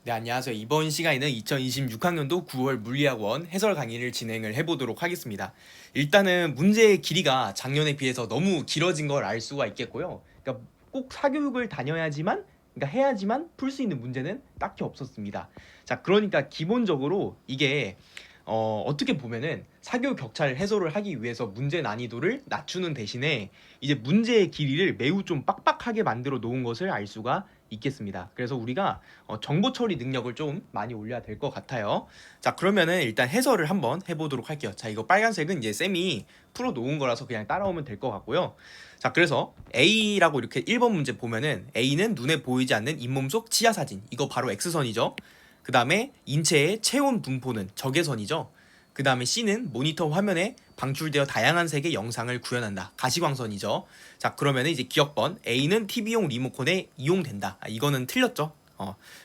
네, 안녕하세요. 이번 시간에는 2026학년도 9월 물리학원 해설 강의를 진행을 해보도록 하겠습니다. 일단은 문제의 길이가 작년에 비해서 너무 길어진 걸 알 수가 있겠고요. 그러니까 꼭 사교육을 다녀야지만, 그러니까 해야지만 풀 수 있는 문제는 딱히 없었습니다. 자, 그러니까 기본적으로 이게 어떻게 보면은 사교육 격차를 해소를 하기 위해서 문제 난이도를 낮추는 대신에 이제 문제의 길이를 매우 좀 빡빡하게 만들어 놓은 것을 알 수가 있겠습니다. 그래서 우리가 정보 처리 능력을 좀 많이 올려야 될 것 같아요. 자, 그러면은 일단 해설을 한번 해보도록 할게요. 자, 이거 빨간색은 이제 쌤이 풀어 놓은 거라서 그냥 따라오면 될 것 같고요. 자, 그래서 A라고 이렇게 1번 문제 보면은 A는 눈에 보이지 않는 잇몸 속 치아 사진. 이거 바로 X선이죠. 그 다음에 인체의 체온 분포는 적외선이죠. 그 다음에 C는 모니터 화면에 방출되어 다양한 색의 영상을 구현한다. 가시광선이죠. 자, 그러면 이제 기억번 A는 TV용 리모컨에 이용된다. 이거는 틀렸죠.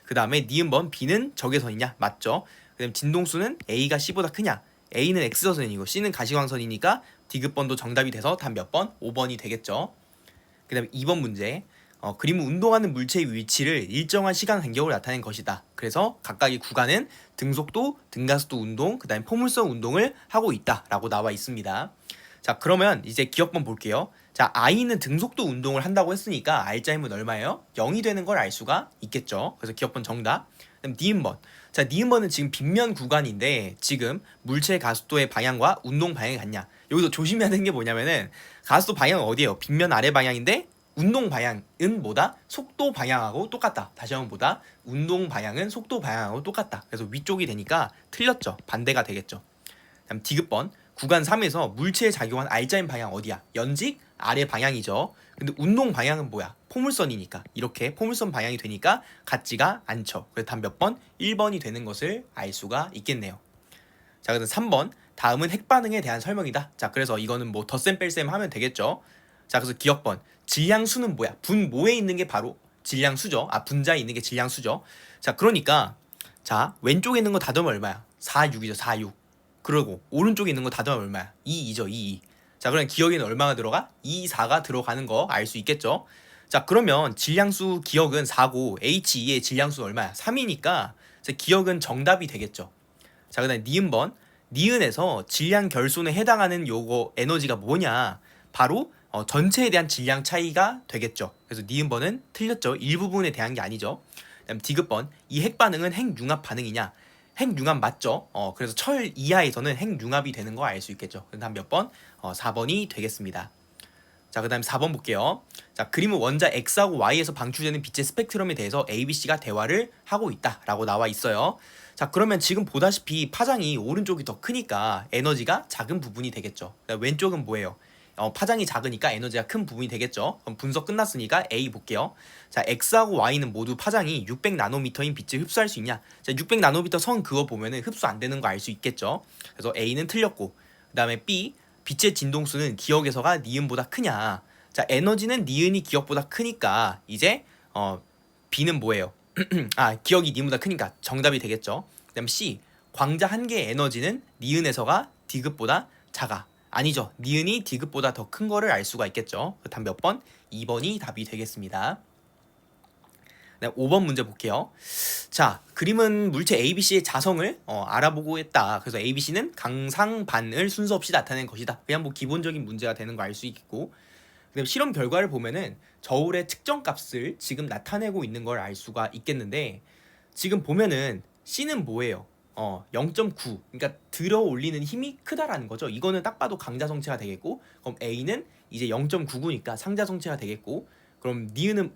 그 다음에 니은번 B는 적외선이냐? 맞죠. 그 다음 진동수는 A가 C보다 크냐? A는 X선이고 C는 가시광선이니까 디귿번도 정답이 돼서 답 몇 번? 5번이 되겠죠. 그 다음에 2번 문제. 그림은 운동하는 물체의 위치를 일정한 시간 간격으로 나타낸 것이다. 그래서 각각의 구간은 등속도, 등가속도 운동, 그 다음에 포물선 운동을 하고 있다 라고 나와 있습니다. 자, 그러면 이제 기억번 볼게요. 자, I는 등속도 운동을 한다고 했으니까 R자임은 얼마예요? 0이 되는 걸 알 수가 있겠죠. 그래서 기억번 정답. 그다음 니은번. 자, 니은번은 지금 빗면 구간인데 지금 물체의 가속도의 방향과 운동 방향이 같냐? 여기서 조심해야 되는 게 뭐냐면은 가속도 방향은 어디예요? 빗면 아래 방향인데 운동 방향은 뭐다? 속도 방향하고 똑같다. 다시 한번 보다. 운동 방향은 속도 방향하고 똑같다. 그래서 위쪽이 되니까 틀렸죠. 반대가 되겠죠. 다음 디귿번. 구간 3에서 물체에 작용한 R자인 방향 어디야? 연직 아래 방향이죠. 근데 운동 방향은 뭐야? 포물선이니까. 이렇게 포물선 방향이 되니까 같지가 않죠. 그래서 답 몇 번? 1번이 되는 것을 알 수가 있겠네요. 자, 그래서 3번. 다음은 핵반응에 대한 설명이다. 자, 그래서 이거는 뭐 덧셈 뺄셈 하면 되겠죠. 자, 그래서 기억번. 질량수는 뭐야? 분모에 있는 게 바로 질량수죠. 분자에 있는 게 질량수죠. 자, 그러니까 자, 왼쪽에 있는 거 다 더하면 얼마야? 4, 6이죠. 4, 6. 그리고 오른쪽에 있는 거 다 더하면 얼마야? 2, 2죠. 2, 2. 자, 그럼 기억에는 얼마가 들어가? 2, 4가 들어가는 거 알 수 있겠죠? 자, 그러면 질량수 기억은 4고 H2의 질량수 얼마야? 3이니까 기억은 정답이 되겠죠. 자, 그다음에 니은번. 니은에서 질량 결손에 해당하는 요거 에너지가 뭐냐? 바로 전체에 대한 질량 차이가 되겠죠. 그래서 니은번은 틀렸죠. 일부분에 대한 게 아니죠. 그다음 디귿번. 이 핵반응은 핵융합 반응이냐? 핵융합 맞죠? 그래서 철 이하에서는 핵융합이 되는 거 알 수 있겠죠. 그럼 다음 몇 번? 4번이 되겠습니다. 자, 그 다음에 4번 볼게요. 자, 그림은 원자 X하고 Y에서 방출되는 빛의 스펙트럼에 대해서 ABC가 대화를 하고 있다 라고 나와 있어요. 자, 그러면 지금 보다시피 파장이 오른쪽이 더 크니까 에너지가 작은 부분이 되겠죠. 왼쪽은 뭐예요? 파장이 작으니까 에너지가 큰 부분이 되겠죠. 그럼 분석 끝났으니까 A 볼게요. 자, X하고 Y는 모두 파장이 600나노미터인 빛을 흡수할 수 있냐? 자, 600나노미터 선 그거 보면은 흡수 안 되는 거 알 수 있겠죠. 그래서 A는 틀렸고, 그 다음에 B, 빛의 진동수는 기억에서가 니은보다 크냐? 자, 에너지는 니은이 기억보다 크니까 이제 B는 뭐예요? 기억이 니은보다 크니까 정답이 되겠죠. 그 다음 C, 광자 한 개의 에너지는 니은에서가 디귿보다 작아. 아니죠. 니은이 디귿보다 더 큰 거를 알 수가 있겠죠. 답 몇 번? 2번이 답이 되겠습니다. 네, 5번 문제 볼게요. 자, 그림은 물체 ABC의 자성을 알아보고 했다. 그래서 ABC는 강상반을 순서 없이 나타낸 것이다. 그냥 뭐 기본적인 문제가 되는 거 알 수 있고, 그다음 실험 결과를 보면은 저울의 측정 값을 지금 나타내고 있는 걸 알 수가 있겠는데, 지금 보면은 C는 뭐예요? 0.9. 그러니까 들어 올리는 힘이 크다라는 거죠. 이거는 딱 봐도 강자성체가 되겠고, 그럼 A는 이제 0.99니까 상자성체가 되겠고, 그럼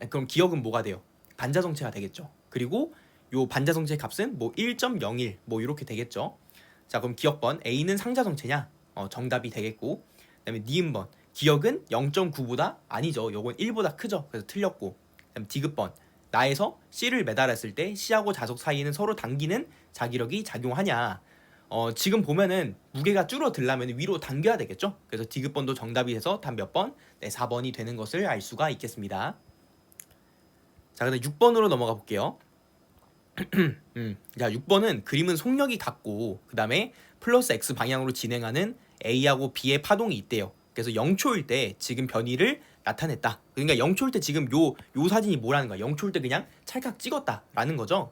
그럼 기억은 뭐가 돼요? 반자성체가 되겠죠. 그리고 요 반자성체 값은 뭐 1.01 뭐 이렇게 되겠죠. 자, 그럼 기억번 A는 상자성체냐? 정답이 되겠고, 그다음에 니은번 기억은 0.9보다 아니죠. 요건 1보다 크죠. 그래서 틀렸고, 그다음 디귿번 나에서 C를 매달았을 때 C하고 자석 사이에는 서로 당기는 자기력이 작용하냐? 지금 보면은 무게가 줄어들려면 위로 당겨야 되겠죠. 그래서 디귿번도 정답이 돼서 답 몇 번? 네, 4번이 되는 것을 알 수가 있겠습니다. 자, 그다음 6번으로 넘어가 볼게요. 자, 6번은 그림은 속력이 같고 그 다음에 플러스 X 방향으로 진행하는 A하고 B의 파동이 있대요. 그래서 0초일 때 지금 변이를 나타냈다. 그러니까 0초일 때 지금 요 사진이 뭐라는 거야? 0초일 때 그냥 찰칵 찍었다라는 거죠.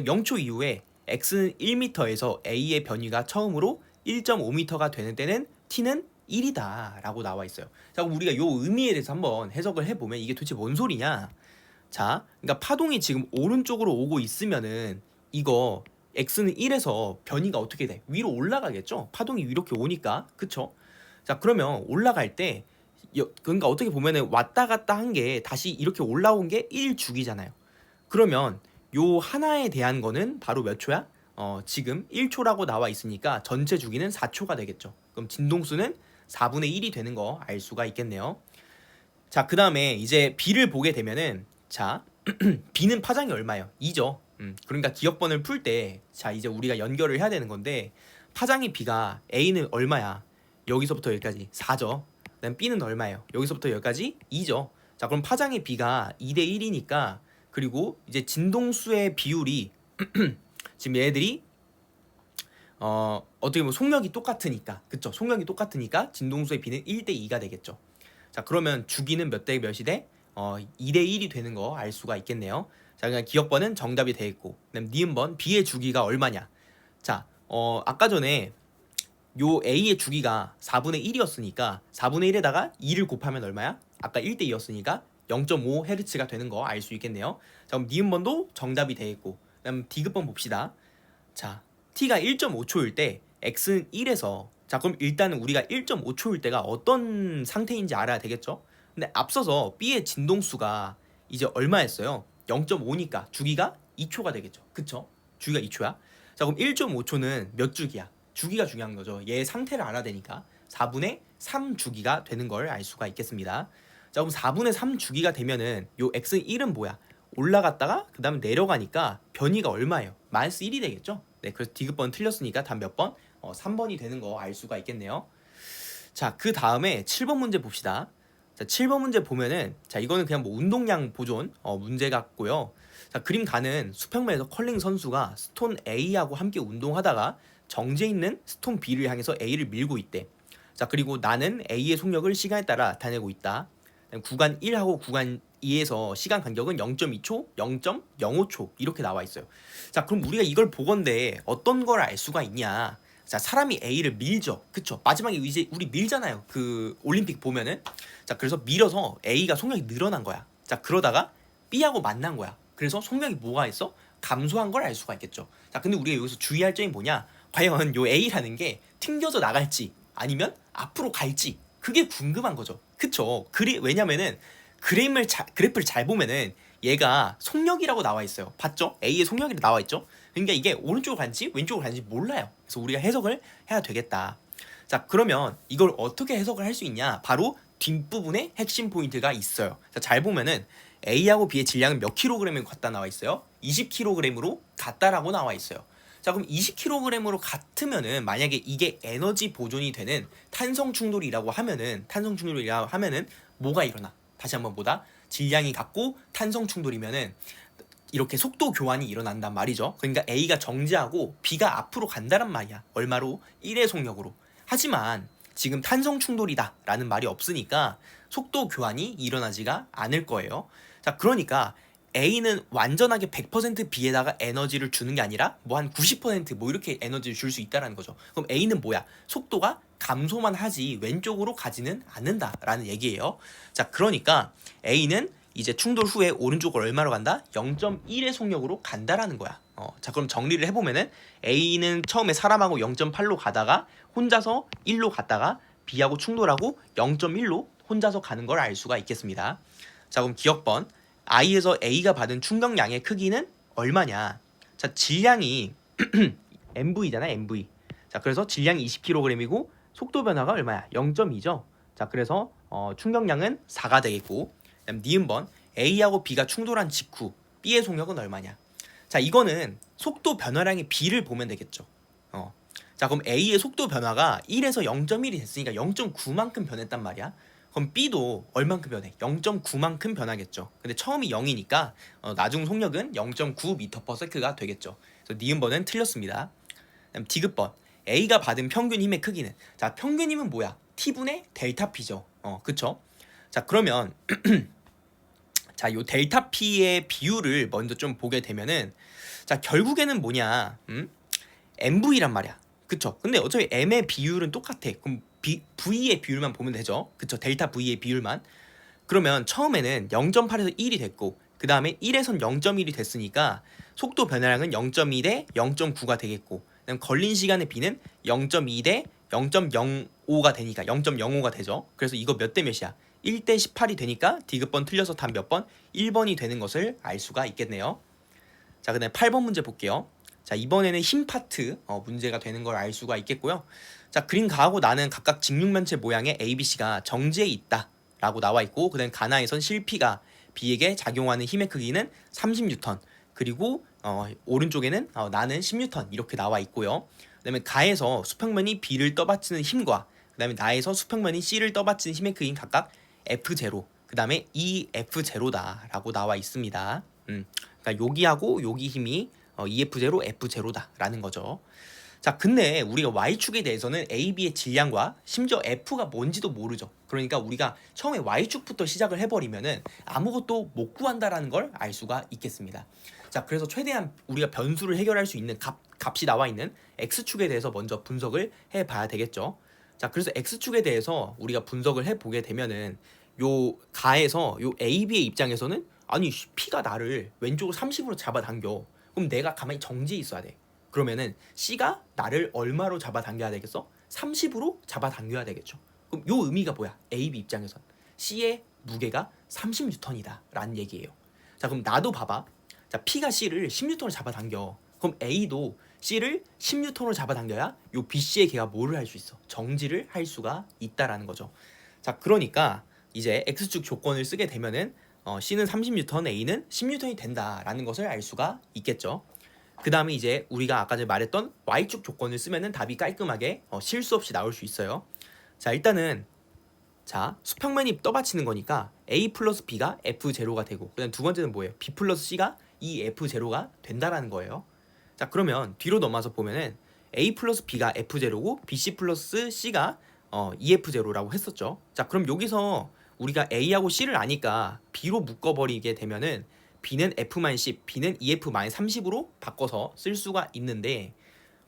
명초 이후에 x는 1m에서 a의 변위가 처음으로 1.5m가 되는 때는 t는 1이다 라고 나와 있어요. 자, 그럼 우리가 요 의미에 대해서 한번 해석을 해보면 이게 도대체 뭔 소리냐. 자, 그러니까 파동이 지금 오른쪽으로 오고 있으면은 이거 x는 1에서 변위가 어떻게 돼? 위로 올라가겠죠? 파동이 이렇게 오니까. 그쵸? 자, 그러면 올라갈 때 그러니까 어떻게 보면은 왔다 갔다 한 게 다시 이렇게 올라온 게 1주기잖아요. 그러면 요 하나에 대한 거는 바로 몇 초야? 지금 1초라고 나와 있으니까 전체 주기는 4초가 되겠죠. 그럼 진동수는 4분의 1이 되는 거 알 수가 있겠네요. 자, 그 다음에 이제 B를 보게 되면은 자, B는 파장이 얼마예요? 2죠. 그러니까 기억번을 풀 때 자, 이제 우리가 연결을 해야 되는 건데 파장의 B가 A는 얼마야? 여기서부터 여기까지 4죠. 그다음 B는 얼마예요? 여기서부터 여기까지 2죠. 자, 그럼 파장의 B가 2대 1이니까 그리고 이제 진동수의 비율이 지금 얘들이 어떻게 보면 속력이 똑같으니까 그쵸? 속력이 똑같으니까 진동수의 B는 1대 2가 되겠죠. 자, 그러면 주기는 몇 대 몇이 돼? 2대 1이 되는 거 알 수가 있겠네요. 자, 그냥 기억번은 정답이 되겠고 그다음 니은번 B의 주기가 얼마냐. 자, 아까 전에 요 A의 주기가 4분의 1이었으니까 4분의 1에다가 2를 곱하면 얼마야? 아까 1대 2였으니까 0.5Hz가 되는 거 알 수 있겠네요. 자, 그럼 니은번도 정답이 되겠고 그다음 D급번 봅시다. 자, T가 1.5초일 때 X는 1에서 자, 그럼 일단은 우리가 1.5초일 때가 어떤 상태인지 알아야 되겠죠? 근데 앞서서 B의 진동수가 이제 얼마였어요? 0.5니까 주기가 2초가 되겠죠. 그쵸? 주기가 2초야. 자, 그럼 1.5초는 몇 주기야? 주기가 중요한 거죠. 얘의 상태를 알아야 되니까 4분의 3 주기가 되는 걸 알 수가 있겠습니다. 자, 그럼 4분의 3 주기가 되면은 요 x1은 뭐야? 올라갔다가 그 다음에 내려가니까 변위가 얼마예요? 마이너스 1이 되겠죠? 네, 그래서 D급번 틀렸으니까 답 몇 번? 3번이 되는 거 알 수가 있겠네요. 자, 그 다음에 7번 문제 봅시다. 자, 7번 문제 보면은 자, 이거는 그냥 뭐 운동량 보존 문제 같고요. 자, 그림 가는 수평면에서 컬링 선수가 스톤 A하고 함께 운동하다가 정지해 있는 스톤 B를 향해서 A를 밀고 있대. 자, 그리고 나는 A의 속력을 시간에 따라 나타내고 있다. 구간 1하고 구간 2에서 시간 간격은 0.2초, 0.05초 이렇게 나와 있어요. 자, 그럼 우리가 이걸 보건데 어떤 걸 알 수가 있냐? 자, 사람이 A를 밀죠. 그쵸? 마지막에 이제 우리 밀잖아요. 그 올림픽 보면은. 자, 그래서 밀어서 A가 속력이 늘어난 거야. 자, 그러다가 B하고 만난 거야. 그래서 속력이 뭐가 있어? 감소한 걸 알 수가 있겠죠. 자, 근데 우리가 여기서 주의할 점이 뭐냐? 과연 요 A라는 게 튕겨져 나갈지 아니면 앞으로 갈지 그게 궁금한 거죠. 그쵸? 왜냐면은 그래프를 잘 보면은 얘가 속력이라고 나와 있어요. 봤죠? A의 속력이 나와 있죠? 그러니까 이게 오른쪽으로 간지 왼쪽으로 간지 몰라요. 그래서 우리가 해석을 해야 되겠다. 자, 그러면 이걸 어떻게 해석을 할 수 있냐? 바로 뒷부분에 핵심 포인트가 있어요. 자, 잘 보면은 A하고 B의 질량은 몇 킬로그램으로 같다 나와 있어요? 20kg으로 같다라고 나와 있어요. 자, 그럼 20kg으로 같으면은 만약에 이게 에너지 보존이 되는 탄성 충돌이라고 하면은 뭐가 일어나? 다시 한번 보다. 질량이 같고 탄성 충돌이면은 이렇게 속도 교환이 일어난단 말이죠. 그러니까 A가 정지하고 B가 앞으로 간다란 말이야. 얼마로? 1의 속력으로. 하지만 지금 탄성 충돌이다 라는 말이 없으니까 속도 교환이 일어나지가 않을 거예요. 자, 그러니까 A는 완전하게 100% B에다가 에너지를 주는 게 아니라 뭐 한 90% 이렇게 에너지를 줄 수 있다라는 거죠. 그럼 A는 뭐야? 속도가 감소만 하지 왼쪽으로 가지는 않는다라는 얘기예요. 자, 그러니까 A는 이제 충돌 후에 오른쪽으로 얼마로 간다? 0.1의 속력으로 간다라는 거야. 자, 그럼 정리를 해보면은 A는 처음에 사람하고 0.8로 가다가 혼자서 1로 갔다가 B하고 충돌하고 0.1로 혼자서 가는 걸 알 수가 있겠습니다. 자, 그럼 기억번 I에서 A가 받은 충격량의 크기는 얼마냐? 자, 질량이 MV잖아, MV. 자, 그래서 질량이 20kg이고 속도 변화가 얼마야? 0.2죠. 자, 그래서 충격량은 4가 되겠고, 그다음 니은번 A하고 B가 충돌한 직후 B의 속력은 얼마냐? 자, 이거는 속도 변화량의 B를 보면 되겠죠. 자, 그럼 A의 속도 변화가 1에서 0.1이 됐으니까 0.9만큼 변했단 말이야. 그럼 B도 얼만큼 변해? 0.9만큼 변하겠죠. 근데 처음이 0이니까 나중 속력은 0.9m/s가 되겠죠. 그래서 니은번은 틀렸습니다. 그다음 D급번 A가 받은 평균 힘의 크기는 자, 평균 힘은 뭐야? T분의 델타 P죠. 그쵸? 자, 그러면 자, 요 델타 P의 비율을 먼저 좀 보게 되면은 자, 자, 결국에는 뭐냐? MV란 말이야. 그쵸? 근데 어차피 M의 비율은 똑같아. 그럼 V의 비율만 보면 되죠. 그쵸? 델타 V의 비율만. 그러면 처음에는 0.8에서 1이 됐고 그 다음에 1에선 0.1이 됐으니까 속도 변화량은 0.2 대 0.9가 되겠고 그다음 걸린 시간의 B는 0.2 대 0.05가 되니까 0.05가 되죠. 그래서 이거 몇 대 몇이야? 1대 18이 되니까 디귿번 틀려서 답 몇 번? 1번이 되는 것을 알 수가 있겠네요. 자, 그다음에 8번 문제 볼게요. 자, 이번에는 힘 파트 문제가 되는 걸 알 수가 있겠고요. 자, 그림 가하고 나는 각각 직육면체 모양의 ABC가 정지해 있다 라고 나와 있고 그 다음에 가나에선 실P가 B에게 작용하는 힘의 크기는 30N 그리고 오른쪽에는 나는 10N 이렇게 나와 있고요. 그 다음에 가에서 수평면이 B를 떠받치는 힘과 그 다음에 나에서 수평면이 C를 떠받치는 힘의 크기는 각각 F0 그 다음에 EF0다 라고 나와 있습니다. 그러니까 여기하고 여기 힘이 EF0, F0다 라는 거죠. 자, 근데 우리가 Y축에 대해서는 A, B의 질량과 심지어 F가 뭔지도 모르죠. 그러니까 우리가 처음에 Y축부터 시작을 해버리면은 아무것도 못 구한다라는 걸 알 수가 있겠습니다. 자, 그래서 최대한 우리가 변수를 해결할 수 있는 값이 나와 있는 X축에 대해서 먼저 분석을 해봐야 되겠죠. 자, 그래서 X축에 대해서 우리가 분석을 해보게 되면은 요 가에서 요 A, B의 입장에서는 아니 P가 나를 왼쪽으로 30으로 잡아당겨. 그럼 내가 가만히 정지해 있어야 돼. 그러면은 C가 나를 얼마로 잡아당겨야 되겠어? 30으로 잡아당겨야 되겠죠. 그럼 요 의미가 뭐야? A, B 입장에선 C의 무게가 30N이다 라는 얘기예요. 자, 그럼 나도 봐봐. 자, P가 C를 10N으로 잡아당겨. 그럼 A도 C를 10N으로 잡아당겨야 요 BC의 걔가 뭐를 할 수 있어? 정지를 할 수가 있다라는 거죠. 자, 그러니까 이제 X축 조건을 쓰게 되면은 C는 30N, A는 10N이 된다라는 것을 알 수가 있겠죠. 그 다음에 이제 우리가 아까 전에 말했던 Y축 조건을 쓰면은 답이 깔끔하게 실수 없이 나올 수 있어요. 자, 일단은 자, 수평면이 떠받치는 거니까 A 플러스 B가 F0가 되고 그 다음 두 번째는 뭐예요? B 플러스 C가 EF0가 된다라는 거예요. 자, 그러면 뒤로 넘어서 보면은 A 플러스 B가 F0고 BC 플러스 C가 EF0라고 했었죠. 자, 그럼 여기서 우리가 A하고 C를 아니까 B로 묶어버리게 되면은 B는 F-10, B는 EF-30으로 바꿔서 쓸 수가 있는데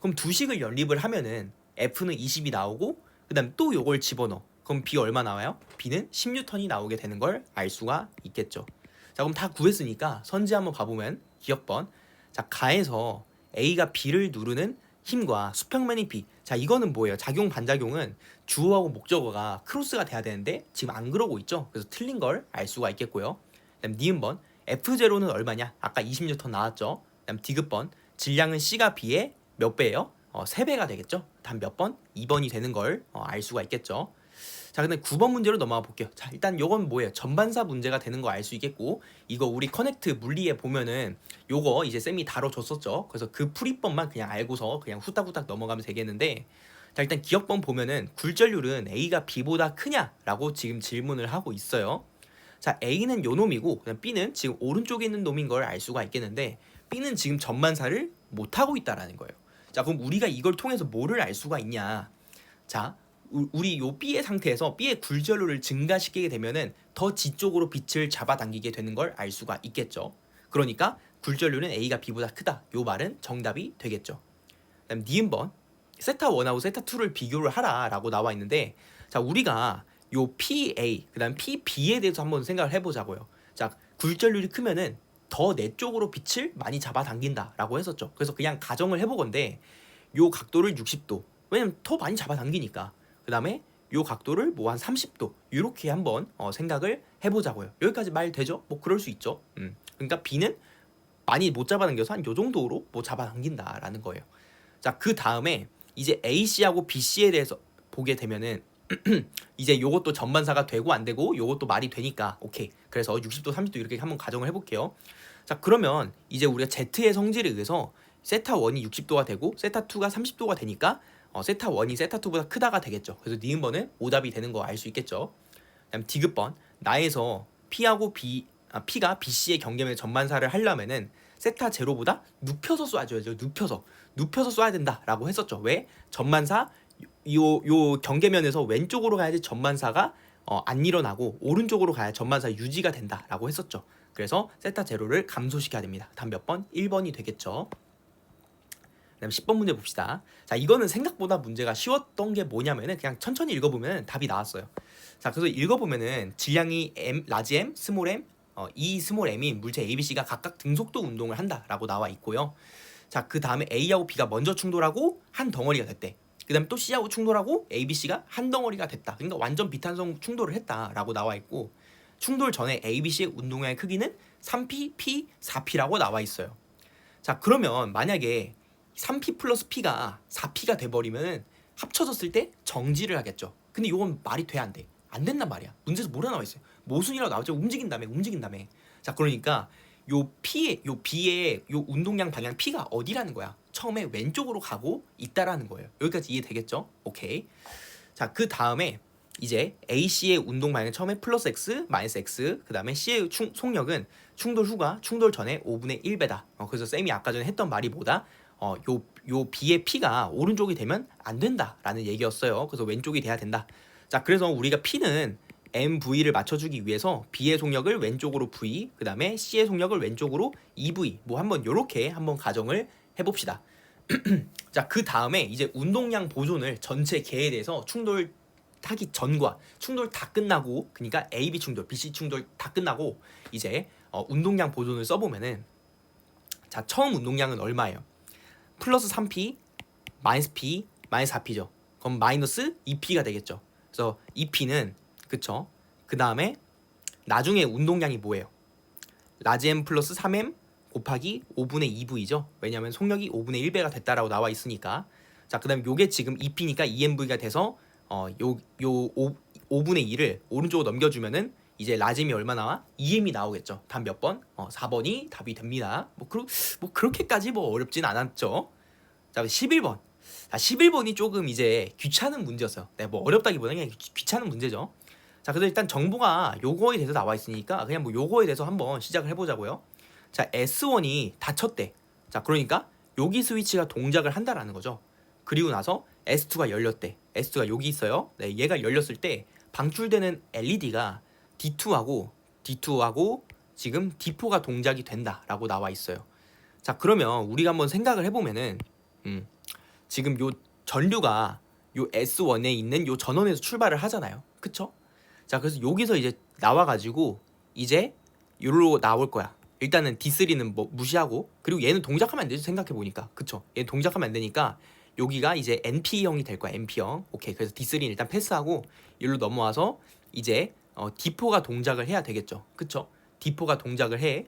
그럼 두 식을 연립을 하면은 F는 20이 나오고 그 다음 또 요걸 집어넣어. 그럼 B 얼마 나와요? B는 10N이 나오게 되는 걸 알 수가 있겠죠. 자, 그럼 다 구했으니까 선지 한번 봐보면 기억번. 자, 가에서 A가 B를 누르는 힘과 수평면이 B. 자, 이거는 뭐예요? 작용 반작용은 주어하고 목적어가 크로스가 돼야 되는데 지금 안 그러고 있죠. 그래서 틀린 걸 알 수가 있겠고요. 그다음 니은번 F0는 얼마냐? 아까 20N 나왔죠. 그다음 디귿번 질량은 C가 B의 몇 배예요? 3배가 되겠죠. 다음 몇 번? 2번이 되는 걸 알 수가 있겠죠. 자, 근데 9번 문제로 넘어가 볼게요. 자, 일단 요건 뭐예요? 전반사 문제가 되는 거 알 수 있겠고 이거 우리 커넥트 물리에 보면은 요거 이제 쌤이 다뤄줬었죠. 그래서 그 풀이법만 그냥 알고서 그냥 후딱후딱 넘어가면 되겠는데 자, 일단 기억번 보면은 굴절률은 A가 B보다 크냐라고 지금 질문을 하고 있어요. 자, A는 요 놈이고 그냥 B는 지금 오른쪽에 있는 놈인 걸 알 수가 있겠는데 B는 지금 전반사를 못하고 있다라는 거예요. 자, 그럼 우리가 이걸 통해서 뭐를 알 수가 있냐? 자, 우리 요 B의 상태에서 B의 굴절률을 증가시키게 되면은 더 지쪽으로 빛을 잡아당기게 되는 걸 알 수가 있겠죠. 그러니까 굴절률은 A가 B보다 크다. 요 말은 정답이 되겠죠. 그다음 니은번 세타1하고 세타2를 비교를 하라라고 나와 있는데 자, 우리가 요 PA 그다음 PB에 대해서 한번 생각을 해보자고요. 자, 굴절률이 크면은 더 내 쪽으로 빛을 많이 잡아당긴다라고 했었죠. 그래서 그냥 가정을 해보건데 요 각도를 60도 왜냐면 더 많이 잡아당기니까 그 다음에 요 각도를 뭐 한 30도 이렇게 한번 생각을 해보자고요. 여기까지 말 되죠? 뭐 그럴 수 있죠. 그러니까 B는 많이 못 잡아당겨서 한 요 정도로 뭐 잡아당긴다라는 거예요. 자, 그 다음에 이제 AC하고 BC에 대해서 보게 되면은 이제 요것도 전반사가 되고 안 되고 요것도 말이 되니까 오케이. 그래서 60도 30도 이렇게 한번 가정을 해볼게요. 자, 그러면 이제 우리가 Z의 성질에 의해서 세타1이 60도가 되고 세타2가 30도가 되니까 세타1이 세타2보다 크다가 되겠죠. 그래서 니은번은 오답이 되는 거 알 수 있겠죠. 그다음 디귿번 나에서 P하고 P가 BC의 경계면 전반사를 하려면은 세타 제로보다 눕혀서 쏴줘야죠. 눕혀서 쏴야 된다라고 했었죠. 왜? 전반사 요 경계면에서 왼쪽으로 가야지 전반사가 안 일어나고 오른쪽으로 가야 전반사 유지가 된다라고 했었죠. 그래서 세타 제로를 감소시켜야 됩니다. 답 몇 번? 1번이 되겠죠. 그다음 10번 문제 봅시다. 자, 이거는 생각보다 문제가 쉬웠던 게 뭐냐면은 그냥 천천히 읽어보면 답이 나왔어요. 자, 그래서 읽어보면은 질량이 M, 라지 M, 스몰 M, 이 스몰 M인 물체 A, B, C가 각각 등속도 운동을 한다라고 나와 있고요. 자, 그 다음에 A하고 B가 먼저 충돌하고 한 덩어리가 됐대. 그 다음에 또 C하고 충돌하고 A, B, C가 한 덩어리가 됐다. 그러니까 완전 비탄성 충돌을 했다라고 나와 있고, 충돌 전에 A, B, C의 운동량의 크기는 3P, P, 4P라고 나와 있어요. 자, 그러면 만약에 3P 플러스 P가 4P가 돼버리면 합쳐졌을 때 정지를 하겠죠. 근데 이건 말이 돼, 안 돼? 안 된단 말이야. 문제에서 뭐라 나와 있어요? 모순이라고 나왔죠. 움직인다며. 자, 그러니까 요 B의 요 운동량 방향 P가 어디라는 거야? 처음에 왼쪽으로 가고 있다라는 거예요. 여기까지 이해되겠죠? 오케이. 자, 그 다음에 이제 AC의 운동 방향은 처음에 플러스 X, 마이너스 X, 그 다음에 C의 속력은 충돌 후가 충돌 전에 5분의 1배다. 그래서 쌤이 아까 전에 했던 말이 뭐다? 요 B의 P가 오른쪽이 되면 안 된다라는 얘기였어요. 그래서 왼쪽이 돼야 된다. 자, 그래서 우리가 P는 MV를 맞춰주기 위해서 B의 속력을 왼쪽으로 V, 그 다음에 C의 속력을 왼쪽으로 EV, 뭐 한번 요렇게 한번 가정을 해봅시다. 자, 그 다음에 이제 운동량 보존을 전체 개에 대해서 충돌하기 전과 충돌 다 끝나고, 그러니까 AB 충돌, BC 충돌 다 끝나고 이제 운동량 보존을 써보면은, 자, 처음 운동량은 얼마예요? 플러스 3P, 마이너스 P, 마이너스 4P죠. 그럼 마이너스 2P가 되겠죠. 그래서 2P는 그쵸. 그 다음에 나중에 운동량이 뭐예요? 라지 M 플러스 3M 곱하기 5분의 2V죠. 왜냐하면 속력이 5분의 1배가 됐다라고 나와 있으니까. 자, 그 다음에 요게 지금 2P니까 2MV가 돼서 요 5분의 2를 오른쪽으로 넘겨주면은 이제 라짐이 얼마 나와? 2M이 나오겠죠. 답 몇 번? 4번이 답이 됩니다. 뭐 그렇게까지 뭐 어렵진 않았죠. 자, 11번. 자, 11번이 조금 이제 귀찮은 문제였어요. 네, 뭐 어렵다기보다는 그냥 귀찮은 문제죠. 자, 그래서 일단 정보가 요거에 대해서 나와 있으니까 그냥 뭐 요거에 대해서 한번 시작을 해보자고요. 자, S1이 닫혔대. 자, 그러니까 여기 스위치가 동작을 한다라는 거죠. 그리고 나서 S2가 열렸대. S2가 여기 있어요. 네, 얘가 열렸을 때 방출되는 LED가 D2하고 지금 D4가 동작이 된다라고 나와 있어요. 자, 그러면 우리가 한번 생각을 해보면은 지금 요 전류가 요 S1에 있는 요 전원에서 출발을 하잖아요. 그쵸? 자, 그래서 여기서 이제 나와가지고 이제 요로 나올 거야. 일단은 D3는 뭐 무시하고, 그리고 얘는 동작하면 안 되죠. 생각해보니까. 그쵸? 얘는 동작하면 안 되니까 여기가 이제 NP형이 될 거야. NP형. 오케이. 그래서 D3는 일단 패스하고 여기로 넘어와서 이제 D4가 동작을 해야 되겠죠. 그쵸? D4가 동작을 해.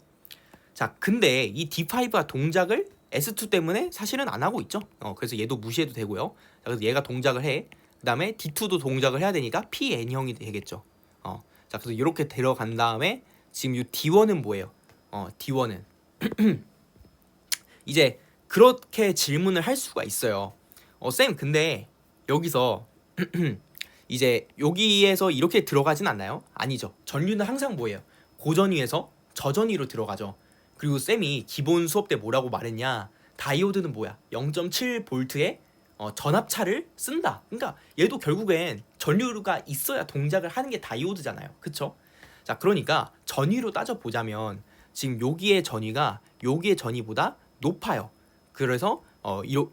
자, 근데 이 D5가 동작을 S2 때문에 사실은 안 하고 있죠. 그래서 얘도 무시해도 되고요. 자, 그래서 얘가 동작을 해. 그 다음에 D2도 동작을 해야 되니까 PN형이 되겠죠. 자, 그래서 이렇게 들어간 다음에 지금 이 D1은 뭐예요? D1은 이제 그렇게 질문을 할 수가 있어요. 쌤, 근데 여기서 이제 여기에서 이렇게 들어가진 않나요? 아니죠. 전류는 항상 뭐예요? 고전위에서 저전위로 들어가죠. 그리고 쌤이 기본 수업 때 뭐라고 말했냐? 다이오드는 뭐야? 0.7V의 전압차를 쓴다. 그러니까 얘도 결국엔 전류가 있어야 동작을 하는 게 다이오드잖아요. 그쵸? 자, 그러니까 전위로 따져보자면 지금 여기의 전위가 여기의 전위보다 높아요. 그래서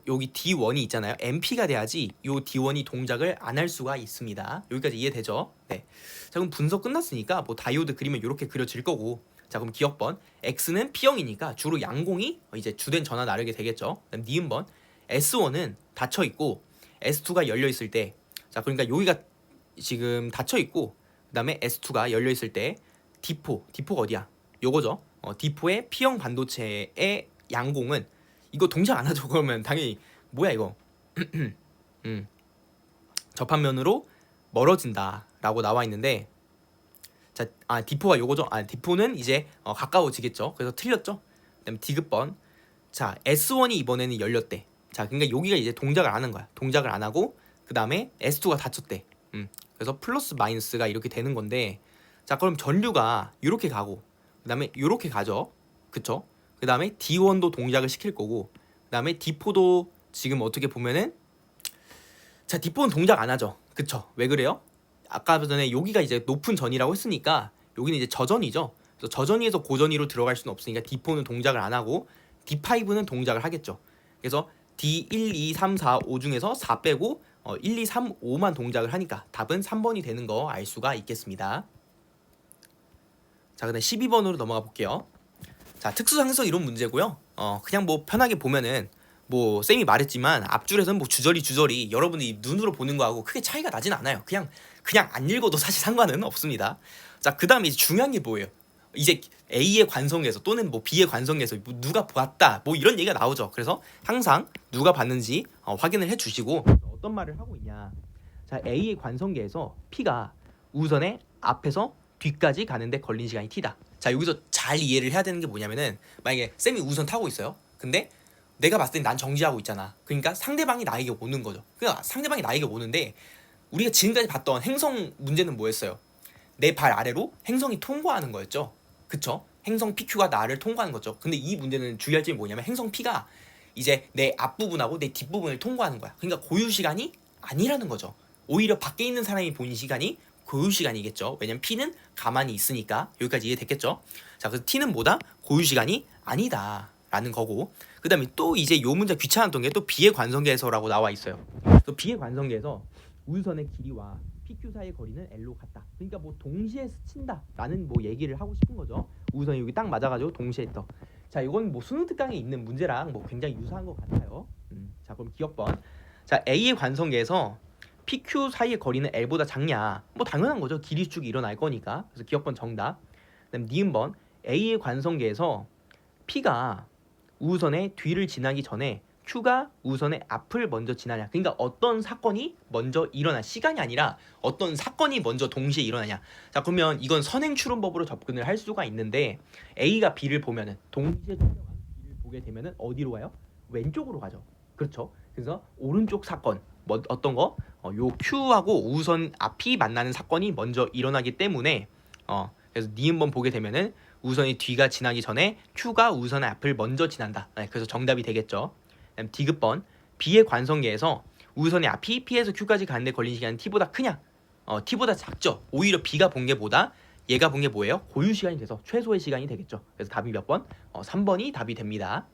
여기 D1이 있잖아요. MP가 돼야지 이 D1이 동작을 안 할 수가 있습니다. 여기까지 이해되죠? 네. 자, 그럼 분석 끝났으니까 뭐 다이오드 그리면 이렇게 그려질 거고, 자, 그럼 기억번 X는 P형이니까 주로 양공이 이제 주된 전화 나르게 되겠죠. 그다음 니은번 S1은 닫혀 있고 S2가 열려 있을 때, 자, 그러니까 여기가 지금 닫혀 있고 그다음에 S2가 열려 있을 때 D4가 어디야? 요거죠. D4의 P형 반도체의 양공은 이거 동작 안 하죠. 그러면 당연히 뭐야 이거? 접합면으로 멀어진다라고 나와 있는데, 자, D4가 요거죠. D4는 이제 가까워지겠죠. 그래서 틀렸죠. 그다음에 D급번. 자, S1이 이번에는 열렸대. 자, 그러니까 여기가 이제 동작을 안 하는 거야. 동작을 안 하고 그다음에 S2가 닫혔대. 그래서 플러스 마이너스가 이렇게 되는 건데, 자, 그럼 전류가 이렇게 가고 그다음에 이렇게 가죠. 그쵸? 그다음에 D1도 동작을 시킬 거고, 그다음에 D4도 지금 어떻게 보면은, 자, D4는 동작 안 하죠. 그쵸? 왜 그래요? 아까 전에 여기가 이제 높은 전이라고 했으니까 여기는 이제 저전이죠. 그래서 저전위에서 고전위로 들어갈 수는 없으니까 D4는 동작을 안 하고 D5는 동작을 하겠죠. 그래서 D1, 2, 3, 4, 5 중에서 4 빼고 1, 2, 3, 5만 동작을 하니까 답은 3번이 되는 거 알 수가 있겠습니다. 자, 그다음 12번으로 넘어가 볼게요. 자, 특수상성 이론 문제고요. 그냥 뭐 편하게 보면은 뭐 쌤이 말했지만 앞줄에서는 뭐 주저리 여러분이 눈으로 보는 거하고 크게 차이가 나진 않아요. 그냥 안 읽어도 사실 상관은 없습니다. 자, 그다음에 이제 중요한 게 뭐예요? 이제 A의 관성에서 또는 뭐 B의 관성에서 뭐 누가 봤다 뭐 이런 얘기가 나오죠. 그래서 항상 누가 봤는지 확인을 해주시고 어떤 말을 하고 있냐. 자, A의 관성계에서 P가 우선에 앞에서 뒤까지 가는데 걸린 시간이 T다. 자, 여기서 잘 이해를 해야 되는 게 뭐냐면은 만약에 쌤이 우선 타고 있어요. 근데 내가 봤을 땐 난 정지하고 있잖아. 그러니까 상대방이 나에게 오는 거죠. 그러니까 상대방이 나에게 오는데 우리가 지금까지 봤던 행성 문제는 뭐였어요? 내 발 아래로 행성이 통과하는 거였죠. 그쵸? 행성 PQ가 나를 통과하는 거죠. 근데 이 문제는 주의할 점이 뭐냐면 행성 P가 이제 내 앞부분하고 내 뒷부분을 통과하는 거야. 그러니까 고유 시간이 아니라는 거죠. 오히려 밖에 있는 사람이 본 시간이 고유 시간이겠죠. 왜냐면 P는 가만히 있으니까. 여기까지 이해됐겠죠? 자, 그래서 T는 뭐다? 고유 시간이 아니다 라는 거고, 그 다음에 또 이제 요 문제 귀찮았던 게 또 B의 관성계에서라고 나와 있어요. 또 B의 관성계에서 우선의 길이와 PQ 사이의 거리는 L로 같다. 그러니까 뭐 동시에 스친다 라는 뭐 얘기를 하고 싶은 거죠. 우선이 여기 딱 맞아가지고 동시에 떠. 자, 이건 뭐 수능 특강에 있는 문제랑 뭐 굉장히 유사한 것 같아요. 자, 그럼 기억번. 자, A의 관성계에서 PQ 사이의 거리는 L보다 작냐? 뭐 당연한 거죠. 길이축이 일어날 거니까. 그래서 기억번 정답. 그다음 니은번. A의 관성계에서 P가 우선의 뒤를 지나기 전에 Q가 우선의 앞을 먼저 지나냐. 그러니까 어떤 사건이 먼저 일어나, 시간이 아니라 어떤 사건이 먼저 동시에 일어나냐. 자, 그러면 이건 선행추론법으로 접근을 할 수가 있는데 A가 B를 보면은 동시에 촬영한 B를 보게 되면은 어디로 가요? 왼쪽으로 가죠. 그렇죠. 그래서 오른쪽 사건 뭐 어떤 거? 요 Q하고 우선 앞이 만나는 사건이 먼저 일어나기 때문에 그래서 니은번 보게 되면은 우선이 뒤가 지나기 전에 Q가 우선의 앞을 먼저 지난다. 네, 그래서 정답이 되겠죠. 그다음 디귿번. B의 관성계에서 우선의 앞이 P에서 Q까지 가는데 걸린 시간은 T보다 크냐? T보다 작죠. 오히려 B가 본 게 보다 얘가 본 게 뭐예요? 고유 시간이 돼서 최소의 시간이 되겠죠. 그래서 답이 몇 번? 3번이 답이 됩니다.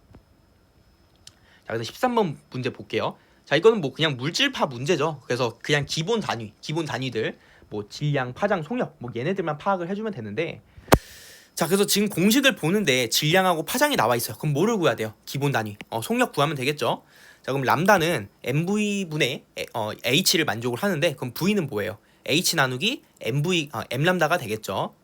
자, 그래서 13번 문제 볼게요. 자, 이거는 뭐 그냥 물질파 문제죠. 그래서 그냥 기본 단위들 뭐 질량, 파장, 속력 뭐 얘네들만 파악을 해주면 되는데, 자, 그래서 지금 공식을 보는데 질량하고 파장이 나와 있어요. 그럼 뭐를 구해야 돼요? 기본 단위. 속력 구하면 되겠죠. 자, 그럼 람다는 mv분의 h를 만족을 하는데 그럼 v는 뭐예요? h 나누기 m 람다가 되겠죠.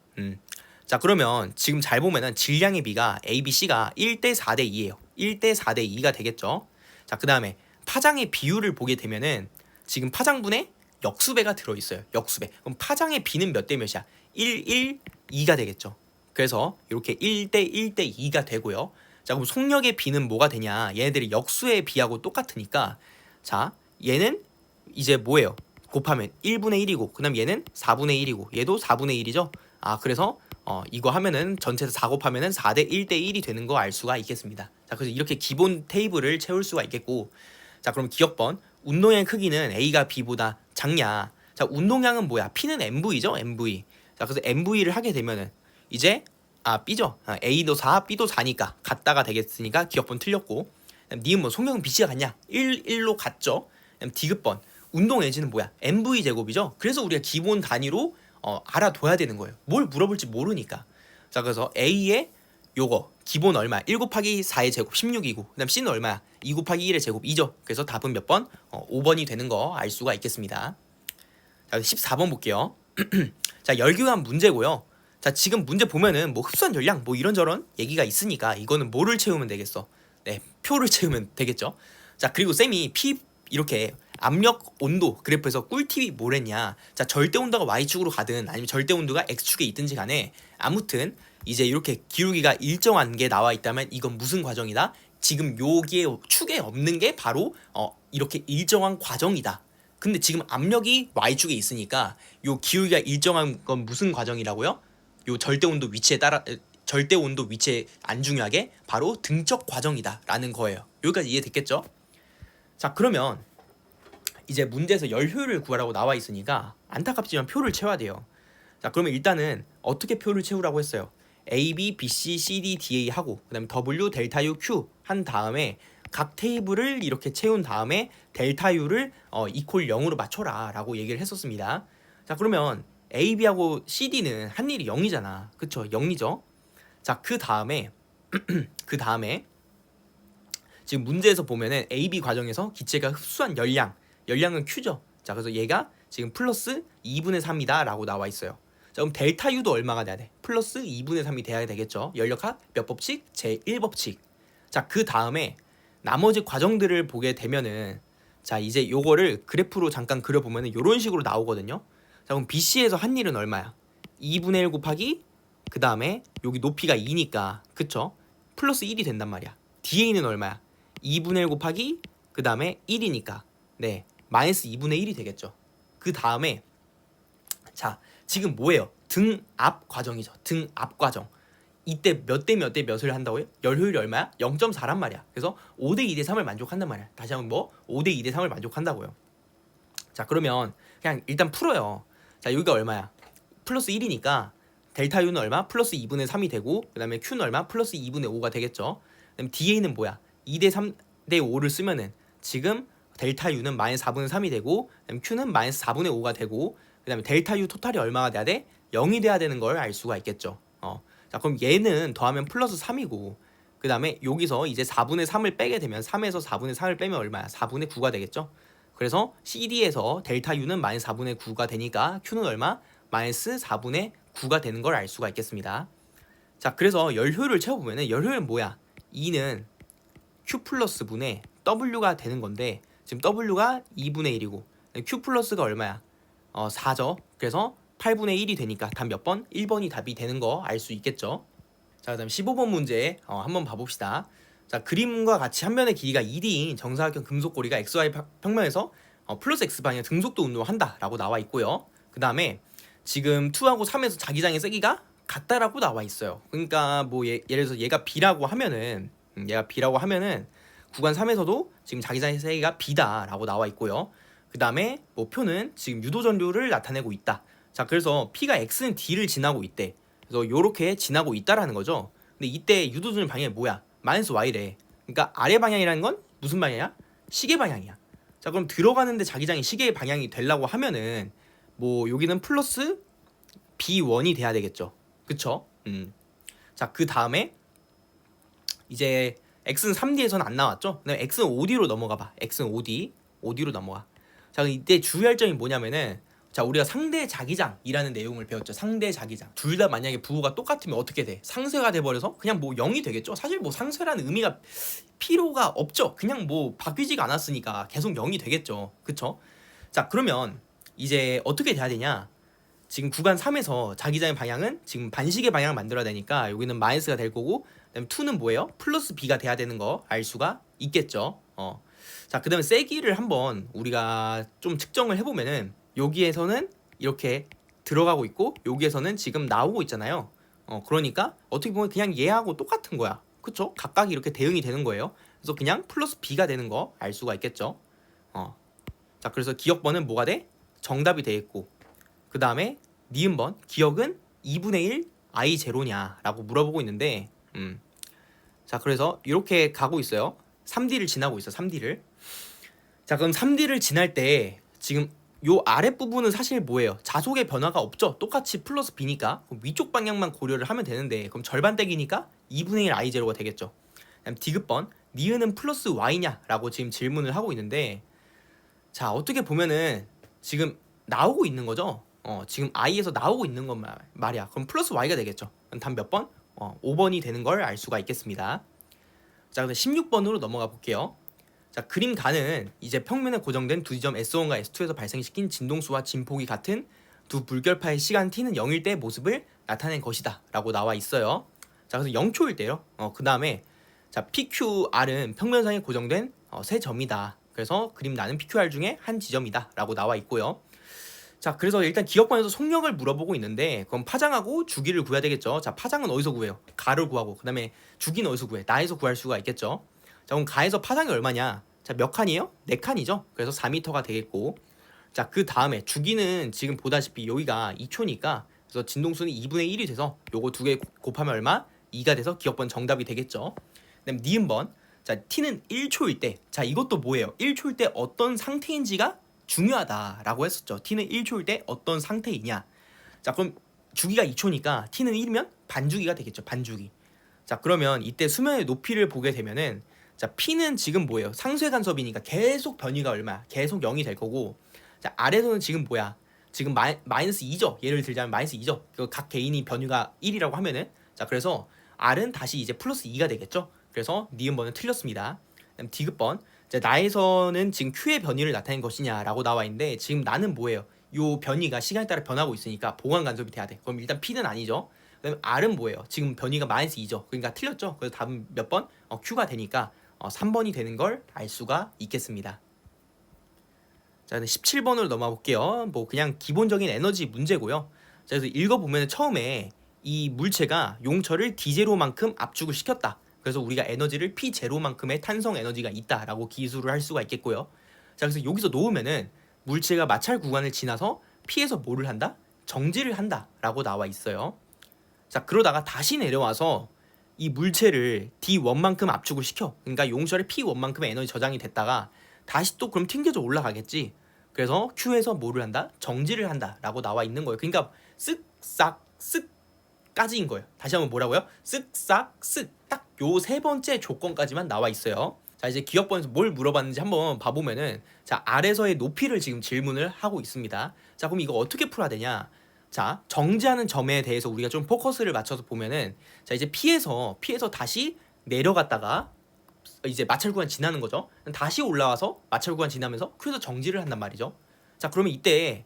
자, 그러면 지금 잘 보면은 질량의 비가 a, b, c가 1대 4대 2예요. 1대 4대 2가 되겠죠. 자, 그 다음에 파장의 비율을 보게 되면은 지금 파장분에 역수배가 들어있어요. 역수배. 그럼 파장의 비는 몇 대 몇이야? 1, 1, 2가 되겠죠. 그래서 이렇게 1대 1대 2가 되고요. 자, 그럼 속력의 비는 뭐가 되냐? 얘네들이 역수의 비하고 똑같으니까, 자, 얘는 이제 뭐예요? 곱하면 1분의 1이고, 그 다음 얘는 4분의 1이고, 얘도 4분의 1이죠. 그래서 이거 하면은 전체에서 4 곱하면은 4대 1대 1이 되는 거 알 수가 있겠습니다. 자, 그래서 이렇게 기본 테이블을 채울 수가 있겠고, 자, 그럼 기억번. 운동량의 크기는 A가 B보다 작냐? 자, 운동량은 뭐야? P는 MV죠? MV. 자, 그래서 MV를 하게 되면은 이제 B죠. A도 4, B도 4니까 같다가 되겠으니까 기억번 틀렸고, 니은 뭐 속력은 BC가 같냐? 1로 같죠. 디귿번. 운동 에너지는 뭐야? MV 제곱이죠. 그래서 우리가 기본 단위로 알아둬야 되는 거예요. 뭘 물어볼지 모르니까. 자, 그래서 A의 요거 기본 얼마? 1 곱하기 4의 제곱 16이고, 그 다음 C는 얼마야? 2 곱하기 1의 제곱 2죠. 그래서 답은 몇 번? 5번이 되는 거 알 수가 있겠습니다. 자, 14번 볼게요. 자, 열교환 문제고요. 자, 지금 문제 보면은 뭐 흡수한 열량 뭐 이런저런 얘기가 있으니까 이거는 뭐를 채우면 되겠어? 네, 표를 채우면 되겠죠. 자, 그리고 쌤이 P 이렇게 압력 온도 그래프에서 꿀팁이 뭐랬냐? 자, 절대 온도가 y축으로 가든 아니면 절대 온도가 x축에 있든지 간에 아무튼 이제 이렇게 기울기가 일정한 게 나와 있다면 이건 무슨 과정이다? 지금 여기에 축에 없는 게 바로 이렇게 일정한 과정이다. 근데 지금 압력이 y축에 있으니까 요 기울기가 일정한 건 무슨 과정이라고요? 요 절대 온도 위치에 따라 절대 온도 위치에 안 중요하게 바로 등적 과정이다라는 거예요. 여기까지 이해됐겠죠? 자, 그러면 이제 문제에서 열 효율을 구하라고 나와 있으니까 안타깝지만 표를 채워야 돼요. 자, 그러면 일단은 어떻게 표를 채우라고 했어요? A, B, B, C, C, D, D, A 하고 그 다음에 W, 델타 U, Q 한 다음에 각 테이블을 이렇게 채운 다음에 델타 U를 이퀄 0으로 맞춰라 라고 얘기를 했었습니다. 자, 그러면 A, B하고 C, D는 한 일이 0이잖아. 그쵸? 0이죠. 자, 그 다음에 지금 문제에서 보면은 A, B 과정에서 기체가 흡수한 열량은 Q죠. 자, 그래서 얘가 지금 플러스 2분의 3이다 라고 나와 있어요. 자, 그럼 델타 U도 얼마가 돼야 돼? 플러스 2분의 3이 돼야 되겠죠. 연력학 몇 법칙? 제1법칙. 자, 그 다음에 나머지 과정들을 보게 되면은 자, 이제 요거를 그래프로 잠깐 그려보면은 요런 식으로 나오거든요. 자, 그럼 BC에서 한 일은 얼마야? 2분의 1 곱하기 그 다음에 여기 높이가 2니까 그쵸? 플러스 1이 된단 말이야. DA는 얼마야? 2분의 1 곱하기 그 다음에 1이니까 네 마이너스 2분의 1이 되겠죠. 그 다음에 자, 지금 뭐예요? 등압 과정이죠. 등압 과정. 이때 몇 대 몇 대 몇을 한다고요? 열 효율이 얼마야? 0.4란 말이야. 그래서 5대 2대 3을 만족한단 말이야. 다시 한번 뭐 5대 2대 3을 만족한다고요. 자, 그러면 그냥 일단 풀어요. 자, 여기가 얼마야? 플러스 1이니까 델타 U는 얼마? 플러스 2분의 3이 되고 그 다음에 Q는 얼마? 플러스 2분의 5가 되겠죠. 그 다음에 DA는 뭐야? 2대 3대 5를 쓰면은 지금 델타 U는 마이너스 4분의 3이 되고 그 다음에 Q는 마이너스 4분의 5가 되고 그 다음에 델타 U 토탈이 얼마가 돼야 돼? 0이 돼야 되는 걸 알 수가 있겠죠. 자, 그럼 얘는 더하면 플러스 3이고 그 다음에 여기서 이제 4분의 3을 빼게 되면 3에서 4분의 3을 빼면 얼마야? 4분의 9가 되겠죠. 그래서 CD에서 델타 U는 마이너스 4분의 9가 되니까 Q는 얼마? 마이너스 4분의 9가 되는 걸 알 수가 있겠습니다. 자, 그래서 열효율을 채워보면은 열효율은 뭐야? E는 Q 플러스 분의 W가 되는 건데 지금 W가 2분의 1이고 Q 플러스가 얼마야? 4죠. 그래서 8분의 1이 되니까 답 몇 번? 1번이 답이 되는 거 알 수 있겠죠. 자, 그 다음 15번 문제 한번 봐봅시다. 자, 그림과 같이 한 면의 길이가 2D인 정사각형 금속고리가 XY 평면에서 플러스 X 방향 등속도 운동을 한다 라고 나와 있고요. 그 다음에 지금 2하고 3에서 자기장의 세기가 같다라고 나와 있어요. 그러니까 뭐 예를 들어서 얘가 B라고 하면은 구간 3에서도 지금 자기장의 세기가 B다라고 나와 있고요. 그 다음에 뭐 표는 지금 유도전류를 나타내고 있다. 자, 그래서 P가 X는 D를 지나고 있대. 그래서 요렇게 지나고 있다라는 거죠. 근데 이때 유도전류 방향이 뭐야? 마이너스 Y래. 그러니까 아래 방향이라는 건 무슨 방향이야? 시계 방향이야. 자, 그럼 들어가는데 자기장이 시계 방향이 되려고 하면은 뭐 여기는 플러스 B1이 돼야 되겠죠. 그쵸? 자, 그 다음에 이제 X는 3D에서는 안 나왔죠? 그다음에 X는 5D로 넘어가 봐. X는 5D로 넘어가. 자, 이때 주의할 점이 뭐냐면은 자, 우리가 상대 자기장이라는 내용을 배웠죠. 상대 자기장. 둘 다 만약에 부호가 똑같으면 어떻게 돼? 상쇄가 돼 버려서 그냥 뭐 0이 되겠죠. 사실 뭐 상쇄라는 의미가 필요가 없죠. 그냥 뭐 바뀌지가 않았으니까 계속 0이 되겠죠. 그쵸? 자, 그러면 이제 어떻게 돼야 되냐? 지금 구간 3에서 자기장의 방향은 지금 반시계 방향을 만들어야 되니까 여기는 마이너스가 될 거고 그다음에 2는 뭐예요? 플러스 B가 돼야 되는 거 알 수가 있겠죠. 자, 그다음에 세기를 한번 우리가 좀 측정을 해보면은 여기에서는 이렇게 들어가고 있고 여기에서는 지금 나오고 있잖아요. 그러니까 어떻게 보면 그냥 얘하고 똑같은 거야. 그쵸? 각각 이렇게 대응이 되는 거예요. 그래서 그냥 플러스 B가 되는 거 알 수가 있겠죠. 자, 그래서 기억번은 뭐가 돼? 정답이 되겠고 그 다음에 니은번 기억은 2분의 1 I0냐 라고 물어보고 있는데 자, 그래서 이렇게 가고 있어요. 3D를 지나고 있어. 3D를. 자, 그럼 3D를 지날 때 지금 요 아랫부분은 사실 뭐예요? 자속의 변화가 없죠. 똑같이 플러스 B니까 그럼 위쪽 방향만 고려를 하면 되는데 그럼 절반대기니까 2분의 1 I0가 되겠죠. 그다음 디귿번 니은은 플러스 Y냐 라고 지금 질문을 하고 있는데 자, 어떻게 보면은 지금 나오고 있는 거죠. 지금 I에서 나오고 있는 건 말이야. 그럼 플러스 Y가 되겠죠. 그럼 답 몇 번? 5번이 되는 걸 알 수가 있겠습니다. 자, 그럼 16번으로 넘어가 볼게요. 자, 그림 가는 이제 평면에 고정된 두 지점 S1과 S2에서 발생시킨 진동수와 진폭이 같은 두 불결파의 시간 t는 0일 때 모습을 나타낸 것이다 라고 나와 있어요. 자, 그래서 0초일 때요. 그 다음에 자, PQR은 평면상에 고정된 세 점이다. 그래서 그림 나는 PQR 중에 한 지점이다 라고 나와 있고요. 자, 그래서 일단 기억반에서 속력을 물어보고 있는데 그럼 파장하고 주기를 구해야 되겠죠. 자, 파장은 어디서 구해요? 가를 구하고 그 다음에 주기는 어디서 구해? 나에서 구할 수가 있겠죠. 자, 그럼 가에서 파장이 얼마냐? 자, 몇 칸이에요? 4칸이죠. 그래서 4m가 되겠고 자, 그 다음에 주기는 지금 보다시피 여기가 2초니까 그래서 그래서 진동수는 2분의 1이 돼서 요거 두 개 곱하면 얼마? 2가 돼서 기억번 정답이 되겠죠. 그다음 니은번. 자, t는 1초일 때. 자, 이것도 뭐예요? 1초일 때 어떤 상태인지가 중요하다라고 했었죠. t는 1초일 때 어떤 상태이냐. 자, 그럼 주기가 2초니까 t는 1이면 반주기가 되겠죠. 반주기. 자, 그러면 이때 수면의 높이를 보게 되면은 자, p는 지금 뭐예요? 상수의 간섭이니까 계속 변이가 얼마야? 계속 0이 될 거고. 자, 아래서는 지금 뭐야? 지금 마이너스 2죠. 예를 들자면 마이너스 2죠. 각 개인이 변이가 1이라고 하면은 자, 그래서 R은 다시 이제 플러스 2가 되겠죠. 그래서 니은번은 틀렸습니다. 그다음 디귿번. 자, 나에서는 지금 Q의 변이를 나타낸 것이냐라고 나와 있는데 지금 나는 뭐예요? 요 변이가 시간에 따라 변하고 있으니까 보완 간섭이 돼야 돼. 그럼 일단 P는 아니죠. 그다음 R은 뭐예요? 지금 변이가 마이너스 2죠. 그러니까 틀렸죠. 그래서 답은 몇 번? Q가 되니까 3번이 되는 걸 알 수가 있겠습니다. 자, 17번으로 넘어가 볼게요. 뭐 그냥 기본적인 에너지 문제고요. 자, 그래서 읽어보면 처음에 이 물체가 용처를 D0만큼 압축을 시켰다. 그래서 우리가 에너지를 P0만큼의 탄성 에너지가 있다라고 기술을 할 수가 있겠고요. 자, 그래서 여기서 놓으면은 물체가 마찰 구간을 지나서 P에서 뭐를 한다? 정지를 한다라고 나와 있어요. 자, 그러다가 다시 내려와서 이 물체를 D1만큼 압축을 시켜. 그러니까 용처의 P1만큼의 에너지 저장이 됐다가 다시 또 그럼 튕겨져 올라가겠지. 그래서 Q에서 뭐를 한다? 정지를 한다라고 나와 있는 거예요. 그러니까 쓱싹 쓱까지인 거예요. 다시 한번 뭐라고요? 쓱싹 쓱. 딱 요 세 번째 조건까지만 나와 있어요. 자, 이제 기억번에서 뭘 물어봤는지 한번 봐보면은 자, 아래서의 높이를 지금 질문을 하고 있습니다. 자, 그럼 이거 어떻게 풀어야 되냐? 자, 정지하는 점에 대해서 우리가 좀 포커스를 맞춰서 보면은 자, 이제 P에서 다시 내려갔다가 이제 마찰 구간 지나는 거죠. 다시 올라와서 마찰 구간 지나면서 Q에서 정지를 한단 말이죠. 자, 그러면 이때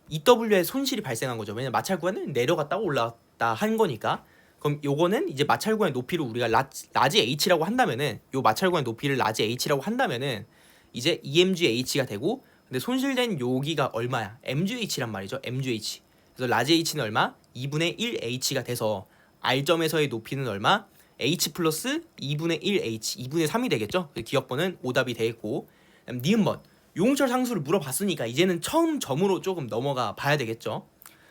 EW의 손실이 발생한 거죠. 왜냐면 마찰 구간을 내려갔다가 올라왔다 한 거니까. 그럼 요거는 이제 마찰 구간의 높이를 우리가 라지 H라고 한다면은 요 마찰 구간의 높이를 라지 H라고 한다면은 이제 EMGH가 되고 근데 손실된 여기가 얼마야? MGH란 말이죠. MGH. 그래서 라지 H는 얼마? 2분의 1H가 돼서 R점에서의 높이는 얼마? H 플러스 2분의 1H 2분의 3이 되겠죠. 기억번은 오답이 되겠고 니은번 용철 상수를 물어봤으니까 이제는 처음 점으로 조금 넘어가 봐야 되겠죠.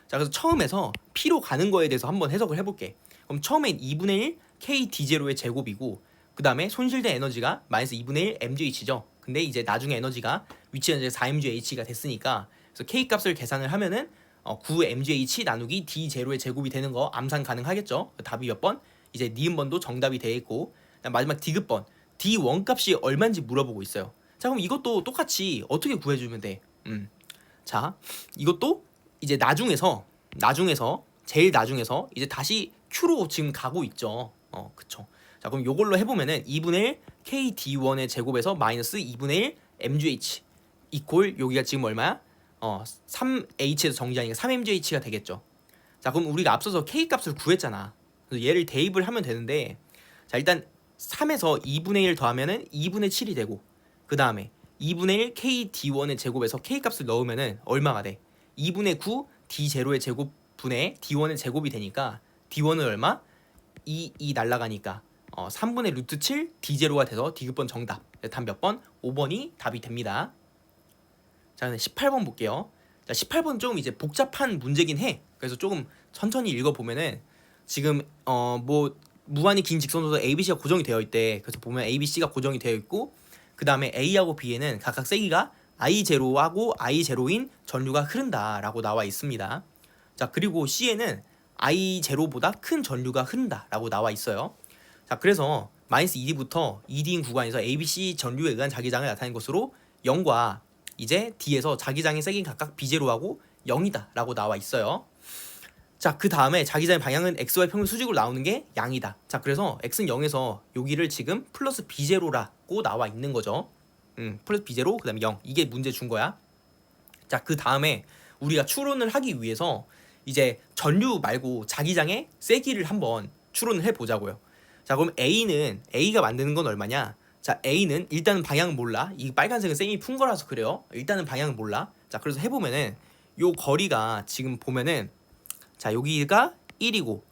자, 그래서 처음에서 P로 가는 거에 대해서 한번 해석을 해볼게. 그럼 처음엔 2분의 1 KD0의 제곱이고 그 다음에 손실된 에너지가 마이너스 2분의 1 MGH죠. 근데 이제 나중에 에너지가 위치 에너지가 4MGH가 됐으니까 그래서 K 값을 계산을 하면은 9MGH 나누기 D0의 제곱이 되는 거 암산 가능하겠죠. 답이 몇 번? 이제 니은번도 정답이 되겠고 마지막 디귿번 D1 값이 얼마인지 물어보고 있어요. 자, 그럼 이것도 똑같이 어떻게 구해주면 돼? 자, 이것도 이제 나중에서 제일 나중에서 이제 다시 Q로 지금 가고 있죠. 그쵸. 자, 그럼 요걸로 해보면은 2분의 1 KD1의 제곱에서 마이너스 2분의 1 MGH 이퀄 여기가 지금 얼마야? 3H에서 정지하니까 3MGH가 되겠죠. 자, 그럼 우리가 앞서서 K 값을 구했잖아. 그래서 얘를 대입을 하면 되는데 자, 일단 3에서 2분의 1 더하면은 2분의 7이 되고 그 다음에 2분의 1 KD1의 제곱에서 K 값을 넣으면은 얼마가 돼? 2분의 9 D0의 제곱분의 D1의 제곱이 되니까 D1은 얼마? 2 날라가니까 3분의 루트 7 D0가 돼서 디귿번 정답. 답 몇 번? 5번이 답이 됩니다. 자, 18번 볼게요. 자, 18번 좀 이제 복잡한 문제긴 해. 그래서 조금 천천히 읽어보면은 지금 뭐 무한히 긴 직선으로 ABC가 고정이 되어 있대. 그래서 보면 ABC가 고정이 되어 있고 그 다음에 A하고 B에는 각각 세기가 I0하고 I0인 전류가 흐른다라고 나와 있습니다. 자, 그리고 C에는 I0보다 큰 전류가 흐른다라고 나와 있어요. 자, 그래서 마이너스 2D부터 2D인 구간에서 ABC 전류에 의한 자기장을 나타낸 것으로 0과 이제 D에서 자기장의 세기는 각각 B0하고 0이다 라고 나와 있어요. 자, 그 다음에 자기장의 방향은 XY 평균 수직으로 나오는 게 양이다. 자, 그래서 X는 0에서 여기를 지금 플러스 B0라고 나와 있는 거죠. 플러스 B0 그 다음에 0 이게 문제 준 거야. 자, 그 다음에 우리가 추론을 하기 위해서 이제 전류 말고 자기장의 세기를 한번 추론을 해보자고요. 자, 그럼 A가 만드는 건 얼마냐? 자, A는 일단은 방향은 몰라. 이 빨간색은 쌤이 푼 거라서 그래요. 일단은 방향은 몰라. 자, 그래서 해보면은 요 거리가 지금 보면은 자, 여기가 1이고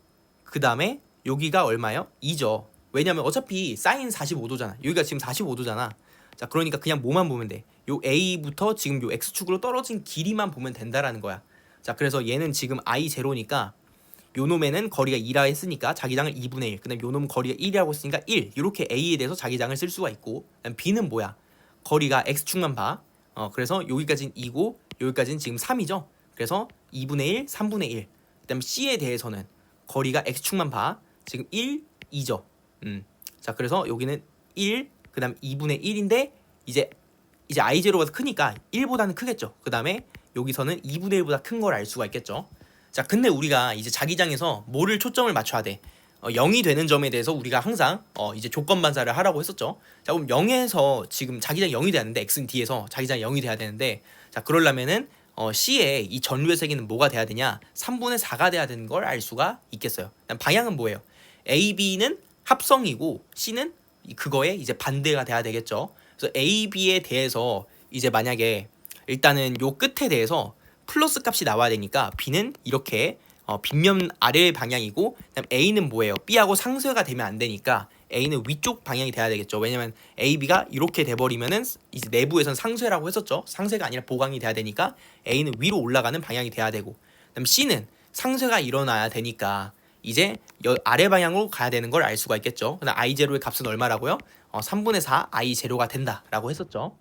그 다음에 여기가 얼마요? 2죠. 왜냐면 어차피 사인 45도잖아. 여기가 지금 45도잖아. 자, 그러니까 그냥 뭐만 보면 돼. 요 A부터 지금 요 X축으로 떨어진 길이만 보면 된다라는 거야. 자, 그래서 얘는 지금 I0니까 요 놈에는 거리가 2라 했으니까 자기장을 2분의 1. 그다음 요 놈은 거리가 1이라고 했으니까 1. 이렇게 A에 대해서 자기장을 쓸 수가 있고, 그다음 B는 뭐야? 거리가 X축만 봐. 그래서 여기까지는 2고 여기까지는 지금 3이죠. 그래서 2분의 1, 3분의 1. 그다음 C에 대해서는 거리가 X축만 봐. 지금 1, 2죠. 자, 그래서 여기는 1, 그다음 2분의 1인데 이제 I0가 크니까 1보다는 크겠죠. 그다음에 여기서는 2분의 1보다 큰 걸 알 수가 있겠죠. 자, 근데 우리가 이제 자기장에서 뭐를 초점을 맞춰야 돼? 0이 되는 점에 대해서 우리가 항상 이제 조건 반사를 하라고 했었죠. 자, 그럼 0에서 지금 자기장 0이 되는데 x는 d에서 자기장 0이 돼야 되는데, 자, 그러려면은 C의 이 전류의 세기는 뭐가 돼야 되냐? 3분의 4가 돼야 되는 걸 알 수가 있겠어요. 방향은 뭐예요? A, B는 합성이고 C는 그거에 이제 반대가 돼야 되겠죠. 그래서 A, B에 대해서 이제 만약에 일단은 요 끝에 대해서 플러스 값이 나와야 되니까 B는 이렇게 빗면 아래 방향이고, 그다음 A는 뭐예요? B하고 상쇄가 되면 안 되니까 A는 위쪽 방향이 돼야 되겠죠. 왜냐면 A, B가 이렇게 돼버리면은 이제 내부에선 상쇄라고 했었죠. 상쇄가 아니라 보강이 돼야 되니까 A는 위로 올라가는 방향이 돼야 되고, 그다음 C는 상쇄가 일어나야 되니까 이제 아래 방향으로 가야 되는 걸 알 수가 있겠죠. 그다음 I0의 값은 얼마라고요? 3분의 4 I0가 된다라고 했었죠.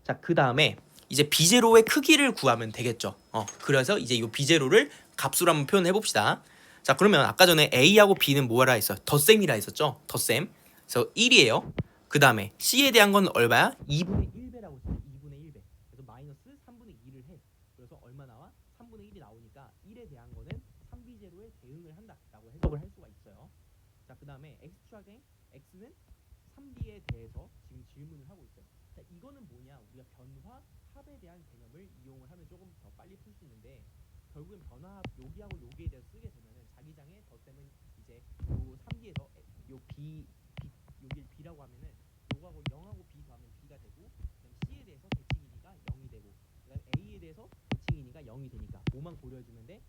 자, 그 다음에 이제 B0의 크기를 구하면 되겠죠. 그래서 이제 이 B0를 값으로 한번 표현해 봅시다. 자, 그러면 아까 전에 A하고 B는 뭐라 했어요? 덧셈이라 했었죠. 덧셈. 그래서 1이에요. 그 다음에 C에 대한 건 얼마야? 2분의 1배라고 했어요. 2분의 1배. 그래서 마이너스 3분의 2를 해. 그래서 얼마 나와? 3분의 1이 나오니까 1에 대한 거는 3B0에 대응을 한다라고 해석을 할 수가 있어요. 자, 그 다음에 X축의 X는 3D에 대해서 지금 질문을 하고 있어요. 자, 이거는 뭐냐? 우리가 변화 합에 대한 개념을 이용을 하면 조금 더 빨리 풀 수 있는데, 결국엔 변화 여기하고 여기에 대해서 쓰게 되면은 자기장의 덧셈은 이제 요 3D에서 요 여기를 B라고 하면은 요거하고 0하고 B 더하면 B가 되고, 그다음 C에 대해서 대칭이니까 0이 되고, 그다음 A에 대해서 대칭이니까 0이 되니까 뭐만 고려해주면 돼?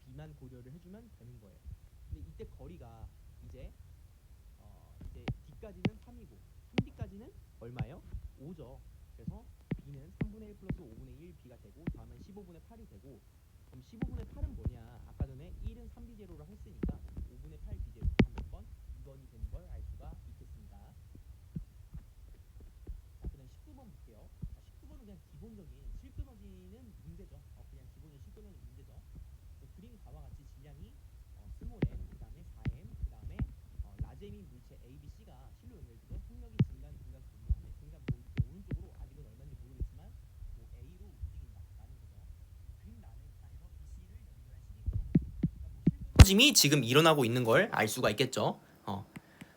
B만 고려를 해주면 되는 거예요. 근데 이때 거리가 이제 D까지는 3이고 3D까지는 얼마예요? 5죠. 그래서 B는 3분의 1 플러스 5분의 1 B가 되고, 다음은 15분의 8이 되고, 그럼 15분의 8은 뭐냐? 아까 전에 1은 3B0라고 했으니까 5분의 8 B0 몇 번? 2번이 되는 걸 알 수가 있겠습니다. 자, 그다음 19번 볼게요. 자, 19번은 그냥 기본적인 실끄러지는 문제죠. 그냥 기본적인 실끄러지는 문제죠. 그림 가와 같이 질량이 스몰 m, 그 다음에 4m, 그 다음에 라지 m인 물체 A, B, C가 실로 연결되고 속력이 증가하는 등간 분모하면, 그러니까 뭐 이렇게 오른쪽으로 아직은 얼마인지 모르겠지만 뭐 A로 움직인다라는 거죠. 그림 나는 상에서 BC를 연결한 식이 끊어집니다. 그러니까 뭐 실끄러짐이 지금 일어나고 있는 걸 알 수가 있겠죠.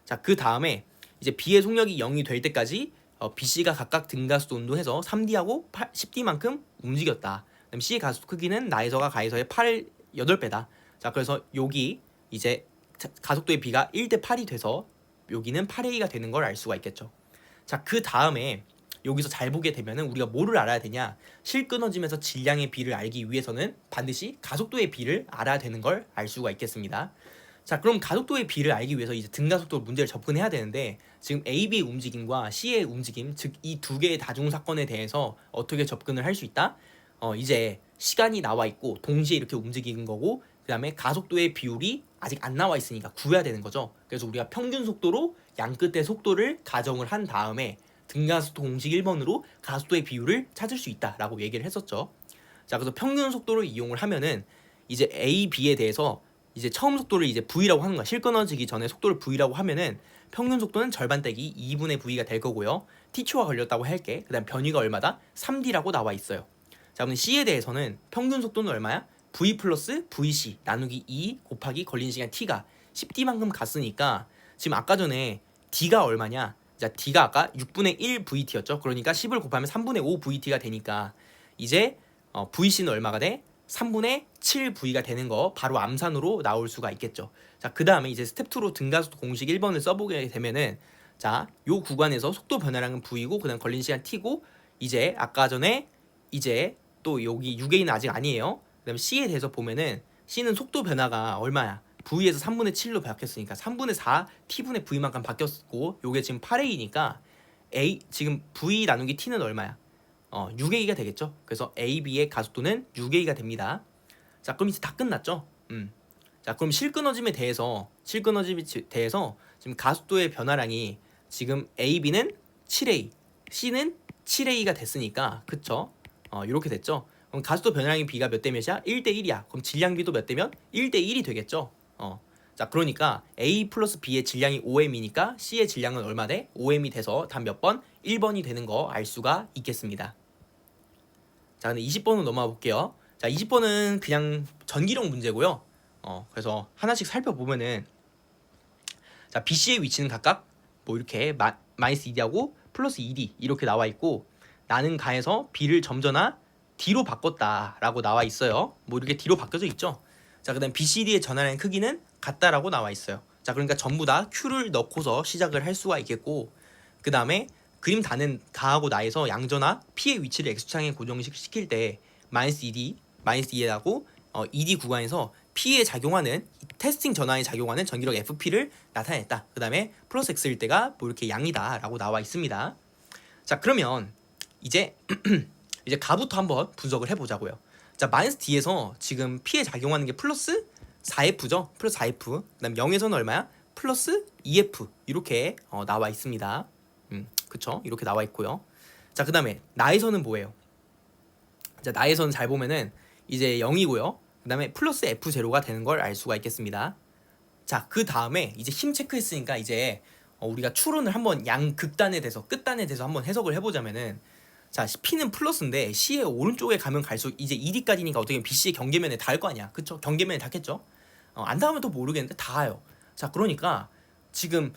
자, 그 다음에 이제 B의 속력이 0이 될 때까지 BC가 각각 등가속도 운동해서 3D하고 10D만큼 움직였다. 그다음 C 가속 크기는 나에서가 가에서의 8배다. 자, 그래서 여기 이제 가속도의 B가 1대 8이 돼서 여기는 8A가 되는 걸 알 수가 있겠죠. 자, 그 다음에 여기서 잘 보게 되면은 우리가 뭐를 알아야 되냐? 실 끊어지면서 질량의 B를 알기 위해서는 반드시 가속도의 B를 알아야 되는 걸 알 수가 있겠습니다. 자, 그럼 가속도의 B를 알기 위해서 이제 등가속도 문제를 접근해야 되는데, 지금 AB 움직임과 C의 움직임, 즉 이 두 개의 다중 사건에 대해서 어떻게 접근을 할 수 있다? 이제 시간이 나와 있고 동시에 이렇게 움직이는 거고, 그 다음에 가속도의 비율이 아직 안 나와 있으니까 구해야 되는 거죠. 그래서 우리가 평균 속도로 양 끝의 속도를 가정을 한 다음에 등가속도 공식 1번으로 가속도의 비율을 찾을 수 있다라고 얘기를 했었죠. 자, 그래서 평균 속도를 이용을 하면은 이제 A, B에 대해서 이제 처음 속도를 이제 V라고 하는 거야. 실 끊어지기 전에 속도를 V라고 하면은 평균 속도는 절반 떼기 2분의 V가 될 거고요. T초가 걸렸다고 할게. 그 다음 변위가 얼마다? 3D라고 나와 있어요. 자, 그럼 C에 대해서는 평균 속도는 얼마야? V 플러스 VC 나누기 2 곱하기 걸린 시간 T가 10D만큼 갔으니까, 지금 아까 전에 D가 얼마냐? 자, D가 아까 6분의 1 VT였죠. 그러니까 10을 곱하면 3분의 5 VT가 되니까 이제 VC는 얼마가 돼? 3분의 7 V가 되는 거 바로 암산으로 나올 수가 있겠죠. 자, 그 다음에 이제 스텝 2로 등가속도 공식 1번을 써보게 되면은, 자, 요 구간에서 속도 변화량은 V고, 그 다음 걸린 시간 T고, 이제 아까 전에 이제 또 여기 6A는 아직 아니에요. 그 다음에 C에 대해서 보면은 C는 속도 변화가 얼마야? V에서 3분의 7로 바뀌었으니까 3분의 4 T분의 V만큼 바뀌었고, 요게 지금 8A니까 A 지금 V 나누기 T는 얼마야? 6a가 되겠죠. 그래서 AB의 가속도는 6a가 됩니다. 자, 그럼 이제 다 끝났죠. 자, 그럼 실끄러짐에 대해서 지금 가속도의 변화량이 지금 AB는 7a, C는 7a가 됐으니까, 그쵸? 이렇게 됐죠. 그럼 가속도 변화량의 B가 몇 대 몇이야? 1대 1이야. 그럼 질량 B도 몇 대면? 1대 1이 되겠죠. 자, 그러니까 A 플러스 B의 질량이 5m이니까 C의 질량은 얼마 돼? 5m이 돼서 답 몇 번? 1번이 되는 거 알 수가 있겠습니다. 자, 근데 20번은 넘어가 볼게요. 자, 20번은 그냥 전기력 문제고요. 그래서 하나씩 살펴보면은, 자, BC의 위치는 각각 뭐 이렇게 마이너스 2D하고 플러스 2D 이렇게 나와 있고, 나는 가에서 B를 점전하 D로 바꿨다라고 나와 있어요. 뭐 이렇게 D로 바뀌어져 있죠. 자, 그다음 BCD의 전환의 크기는 같다라고 나와 있어요. 자, 그러니까 전부 다 Q를 넣고서 시작을 할 수가 있겠고, 그 다음에 그림 다는 가하고 나에서 양전하 P의 위치를 X축상에 고정시킬 때 마이너스 2D하고 2D 구간에서 P에 작용하는 테스팅 전하에 작용하는 전기력 FP를 나타냈다. 그 다음에 플러스 X일 때가 뭐 이렇게 양이다 라고 나와 있습니다. 자, 그러면 이제 이제 가부터 한번 분석을 해보자고요. 자, 마이너스 D에서 지금 P에 작용하는 게 플러스 4F죠. 플러스 4F. 그 다음 0에서는 얼마야? 플러스 2F. 이렇게 나와 있습니다. 그쵸? 이렇게 나와 있고요. 자, 그 다음에 나에서는 뭐예요? 자, 나에서는 잘 보면은 이제 0이고요. 그 다음에 플러스 F0가 되는 걸 알 수가 있겠습니다. 자, 그 다음에 이제 힘 체크했으니까 이제 우리가 추론을 한번 양극단에 대해서 끝단에 대해서 한번 해석을 해보자면은, 자, P는 플러스인데 C의 오른쪽에 가면 갈수록 이제 2D까지니까 어떻게 BC의 경계면에 닿을 거 아니야. 그쵸? 경계면에 닿겠죠? 안 닿으면 또 모르겠는데 닿아요. 자, 그러니까 지금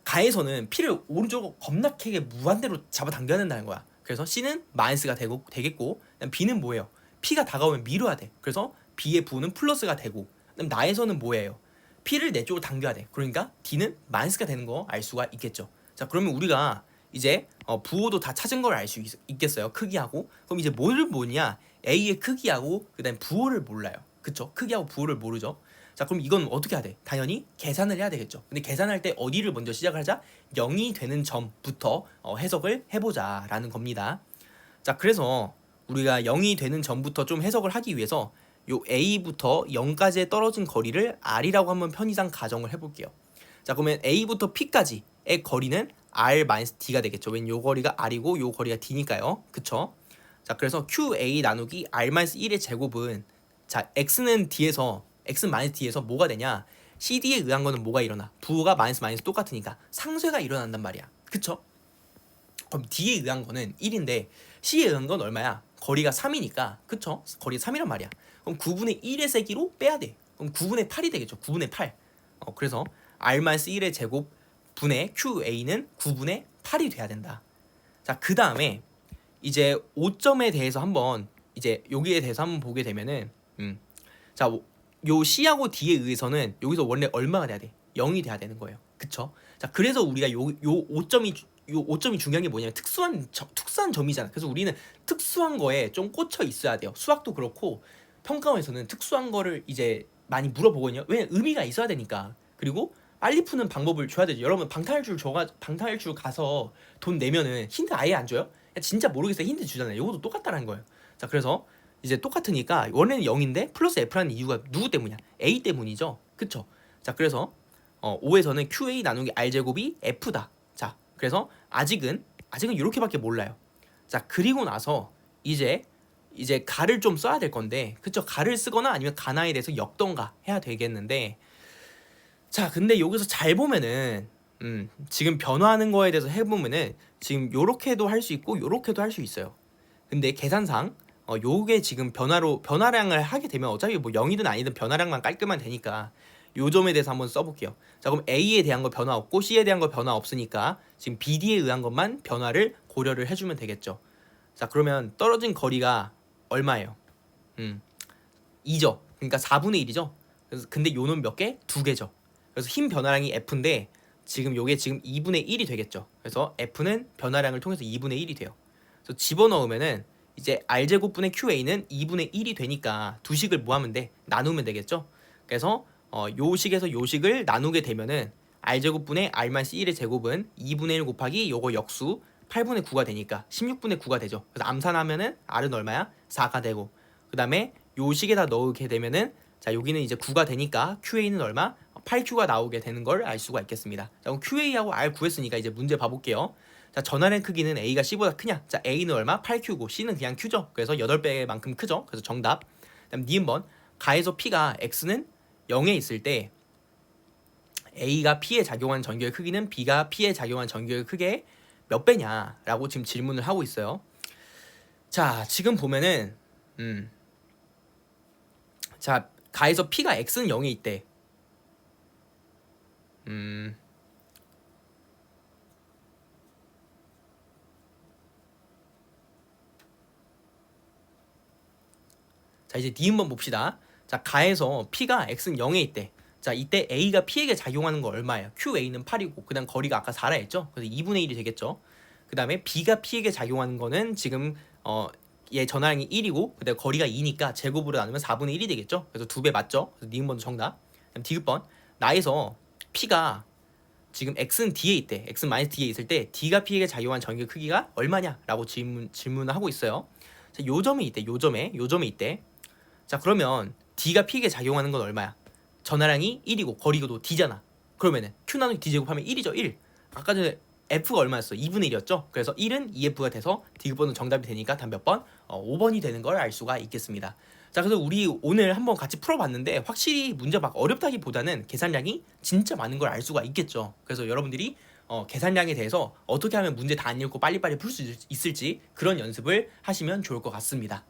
가에서는 P를 오른쪽으로 겁나 크게 무한대로 잡아당겨야 된다는 거야. 그래서 C는 마이너스가 되겠고, 그다음 B는 뭐예요? P가 다가오면 미뤄야 돼. 그래서 B의 부는 플러스가 되고, 그다음 나에서는 뭐예요? P를 내 쪽으로 당겨야 돼. 그러니까 D는 마이너스가 되는 거 알 수가 있겠죠. 자, 그러면 우리가 이제 부호도 다 찾은 걸 알 수 있겠어요. 크기하고. 그럼 이제 뭐를 보냐? A의 크기하고 그다음 부호를 몰라요. 그쵸? 크기하고 부호를 모르죠. 자, 그럼 이건 어떻게 해야 돼? 당연히 계산을 해야 되겠죠. 근데 계산할 때 어디를 먼저 시작을 하자? 0이 되는 점부터 해석을 해보자 라는 겁니다. 자, 그래서 우리가 0이 되는 점부터 좀 해석을 하기 위해서 요 A부터 0까지의 떨어진 거리를 R이라고 한번 편의상 가정을 해볼게요. 자, 그러면 A부터 P까지의 거리는 R-D가 되겠죠. 왜냐면 요 거리가 R이고 요 거리가 D니까요. 그쵸? 자, 그래서 QA 나누기 R-1의 제곱은, 자, X는 D에서 뭐가 되냐? CD에 의한 거는 뭐가 일어나? 부호가 마이너스 똑같으니까 상쇄가 일어난단 말이야. 그쵸? 그럼 D에 의한 거는 1인데 C에 의한 건 얼마야? 거리가 3이니까. 그쵸? 거리가 3이란 말이야. 그럼 9분의 1의 세기로 빼야 돼. 그럼 9분의 8이 되겠죠. 9분의 8. 그래서 R-1의 제곱 분의 QA는 9분의 8이 돼야 된다. 자, 그 다음에 이제 5점에 대해서 한번 이제 여기에 대해서 한번 보게 되면은 자, 요 C하고 D에 의해서는 여기서 원래 얼마가 돼야 돼? 0이 돼야 되는 거예요. 그쵸? 자, 그래서 우리가 요 5점이 중요한 게 뭐냐면 특수한 점이잖아. 그래서 우리는 특수한 거에 좀 꽂혀 있어야 돼요. 수학도 그렇고 평가원에서는 특수한 거를 이제 많이 물어보거든요. 왜냐면 의미가 있어야 되니까. 그리고 빨리 푸는 방법을 줘야 되죠. 여러분 방탈출 가서 돈 내면은 힌트 아예 안 줘요? 진짜 모르겠어요. 힌트 주잖아요. 이것도 똑같다는 거예요. 자, 그래서 이제 똑같으니까 원래는 0인데 플러스 F라는 이유가 누구 때문이야? A 때문이죠. 그쵸? 자, 그래서 5에서는 QA 나누기 R제곱이 F다. 자, 그래서 아직은 이렇게밖에 몰라요. 자, 그리고 나서 이제 가를 좀 써야 될 건데, 그쵸? 가를 쓰거나 아니면 가나에 대해서 역던가 해야 되겠는데, 자, 근데 여기서 잘 보면은 지금 변화하는 거에 대해서 해보면은 지금 요렇게도 할 수 있고 요렇게도 할 수 있어요. 근데 계산상 요게 지금 변화량을 하게 되면 어차피 뭐 0이든 아니든 변화량만 깔끔하면 되니까 요 점에 대해서 한번 써볼게요. 자, 그럼 A에 대한 거 변화 없고 C에 대한 거 변화 없으니까 지금 BD에 의한 것만 변화를 고려를 해주면 되겠죠. 자, 그러면 떨어진 거리가 얼마예요? 2죠. 그러니까 4분의 1이죠. 그래서 근데 요는 몇 개? 2개죠. 그래서 힘 변화량이 F인데 지금 요게 지금 2분의 1이 되겠죠. 그래서 F는 변화량을 통해서 2분의 1이 돼요. 그래서 집어넣으면은 이제 R제곱분의 QA는 2분의 1이 되니까 두 식을 뭐 하면 돼? 나누면 되겠죠. 그래서 요 식에서 요 식을 나누게 되면은 R제곱분의 R-1의 제곱은 2분의 1 곱하기 요거 역수 8분의 9가 되니까 16분의 9가 되죠. 그래서 암산하면은 R은 얼마야? 4가 되고, 그 다음에 요 식에다 넣게 되면은, 자 여기는 이제 9가 되니까 QA는 얼마? 8Q가 나오게 되는 걸 알 수가 있겠습니다. 자 그럼 QA하고 R 구했으니까 이제 문제 봐볼게요. 자 전환의 크기는 A가 C보다 크냐? 자 A는 얼마? 8Q고 C는 그냥 Q죠. 그래서 8배만큼 크죠. 그래서 정답. 그다음 니은번, 가에서 P가 X는 0에 있을 때 A가 P에 작용한 전기의 크기는 B가 P에 작용한 전기의 크기의 몇 배냐? 라고 지금 질문을 하고 있어요. 자 지금 보면은 자 가에서 P가 X는 0에 있대. 자 이제 니은번 봅시다. 자 가에서 P가 X는 0에 있대. 자 이때 A가 P에게 작용하는 거 얼마예요? QA는 8이고 그 다음 거리가 아까 4라 했죠? 그래서 2분의 1이 되겠죠. 그 다음에 B가 P에게 작용하는 거는 지금 얘 전화량이 1이고 그 다음에 거리가 2니까 제곱으로 나누면 4분의 1이 되겠죠. 그래서 2배 맞죠? 그래서 니은번도 정답. 그다음 디귿번, 나에서 P가 지금 X는 D에 있대. X는 마이너스 D에 있을 때 D가 P에게 작용한 전기 크기가 얼마냐? 라고 질문을 하고 있어요. 자, 요점이 있대. 요점에 있대. 자 그러면 D가 P에게 작용하는 건 얼마야? 전하량이 1이고 거리도 D잖아. 그러면은 Q 나누기 D 제곱하면 1이죠. 1. 아까 전에 F가 얼마였어? 2분의 1이었죠. 그래서 1은 EF가 돼서 디귿번은 정답이 되니까 단 몇 번? 5번이 되는 걸 알 수가 있겠습니다. 자 그래서 우리 오늘 한번 같이 풀어봤는데 확실히 문제 막 어렵다기보다는 계산량이 진짜 많은 걸 알 수가 있겠죠. 그래서 여러분들이 계산량에 대해서 어떻게 하면 문제 다 안 읽고 빨리빨리 풀 수 있을지 그런 연습을 하시면 좋을 것 같습니다.